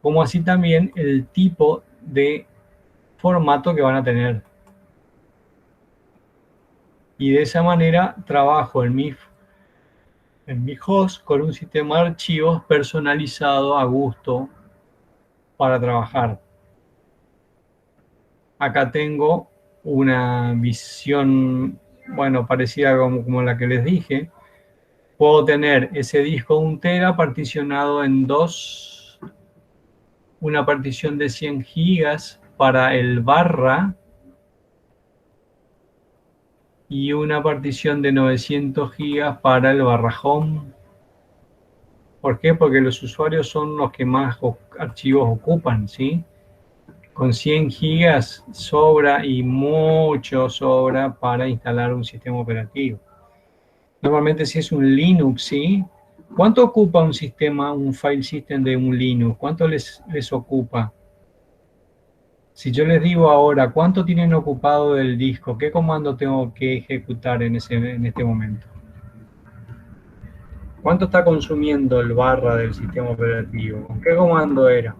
S1: como así también el tipo de formato que van a tener. Y de esa manera trabajo en mi host con un sistema de archivos personalizado a gusto para trabajar. Acá tengo una visión, bueno, parecida como la que les dije. Puedo tener ese disco 1 tera particionado en dos. Una partición de 100 gigas para el barra y una partición de 900 gigas para el /home. ¿Por qué? Porque los usuarios son los que más archivos ocupan, ¿sí? Con 100 gigas sobra y mucho sobra para instalar un sistema operativo. Normalmente si es un Linux, ¿sí? ¿Cuánto ocupa un file system de un Linux? ¿Cuánto les ocupa? Si yo les digo ahora, ¿cuánto tienen ocupado del disco? ¿Qué comando tengo que ejecutar en este momento? ¿Cuánto está consumiendo el barra del sistema operativo? ¿Qué comando era?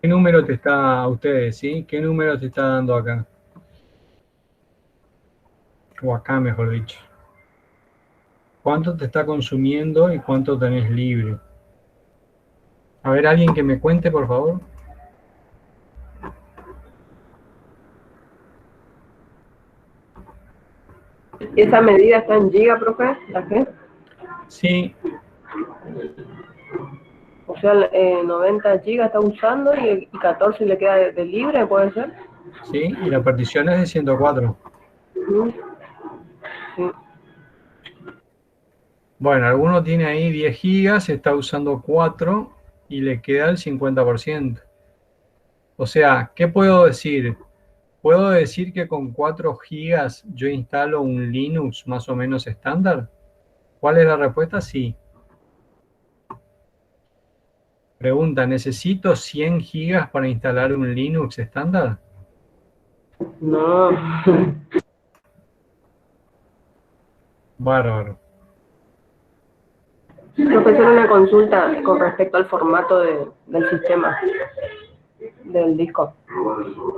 S1: ¿Qué número te está a ustedes, sí? ¿Qué número te está dando acá? O acá, mejor dicho. ¿Cuánto te está consumiendo y cuánto tenés libre? A ver, alguien que me cuente, por favor.
S6: ¿Y esa medida está en giga, profe? ¿La qué?
S1: Sí.
S6: O sea, 90 gigas está usando y 14 le queda de libre, ¿puede ser?
S1: Sí, y la partición es de 104.
S6: Sí.
S1: Bueno, alguno tiene ahí 10 gigas, está usando 4 y le queda el 50%. O sea, ¿qué puedo decir? ¿Puedo decir que con 4 gigas yo instalo un Linux más o menos estándar? ¿Cuál es la respuesta? Sí. Pregunta, ¿necesito 100 gigas para instalar un Linux estándar?
S6: No.
S1: Bárbaro.
S6: Profesor, una consulta con respecto al formato del sistema, del disco,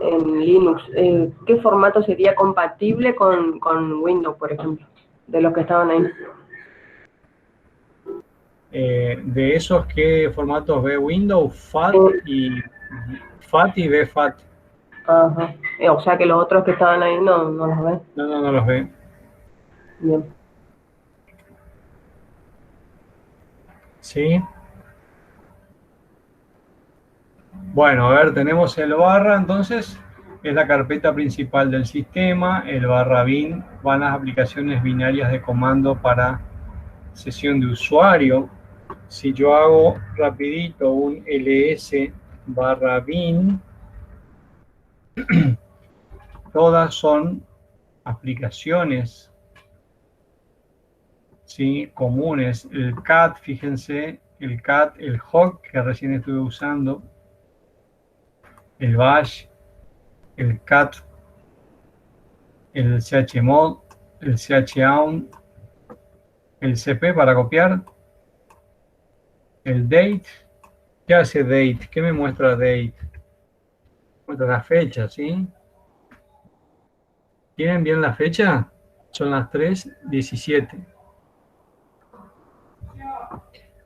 S6: en Linux. ¿Qué formato sería compatible con Windows, por ejemplo, de los que estaban ahí?
S1: De esos, ¿qué formatos ve Windows? FAT y BFAT.
S6: Ajá. O sea que los otros que estaban ahí no los ven.
S1: No los ve.
S6: Bien.
S1: ¿Sí? Bueno, a ver, tenemos el barra, entonces, es la carpeta principal del sistema. El barra bin van las aplicaciones binarias de comando para sesión de usuario. Si yo hago rapidito un ls barra bin, todas son aplicaciones, ¿sí?, comunes. El cat, fíjense, el cat, el hawk que recién estuve usando, el bash, el cat, el chmod, el chaun, el cp para copiar, el date. ¿Qué hace date? ¿Qué me muestra date? Muestra la fecha, ¿sí? ¿Tienen bien la fecha? Son las 3:17.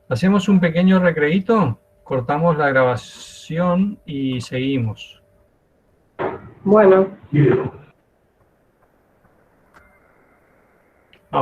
S1: Hacemos un pequeño recreíto, cortamos la grabación y seguimos.
S6: Bueno.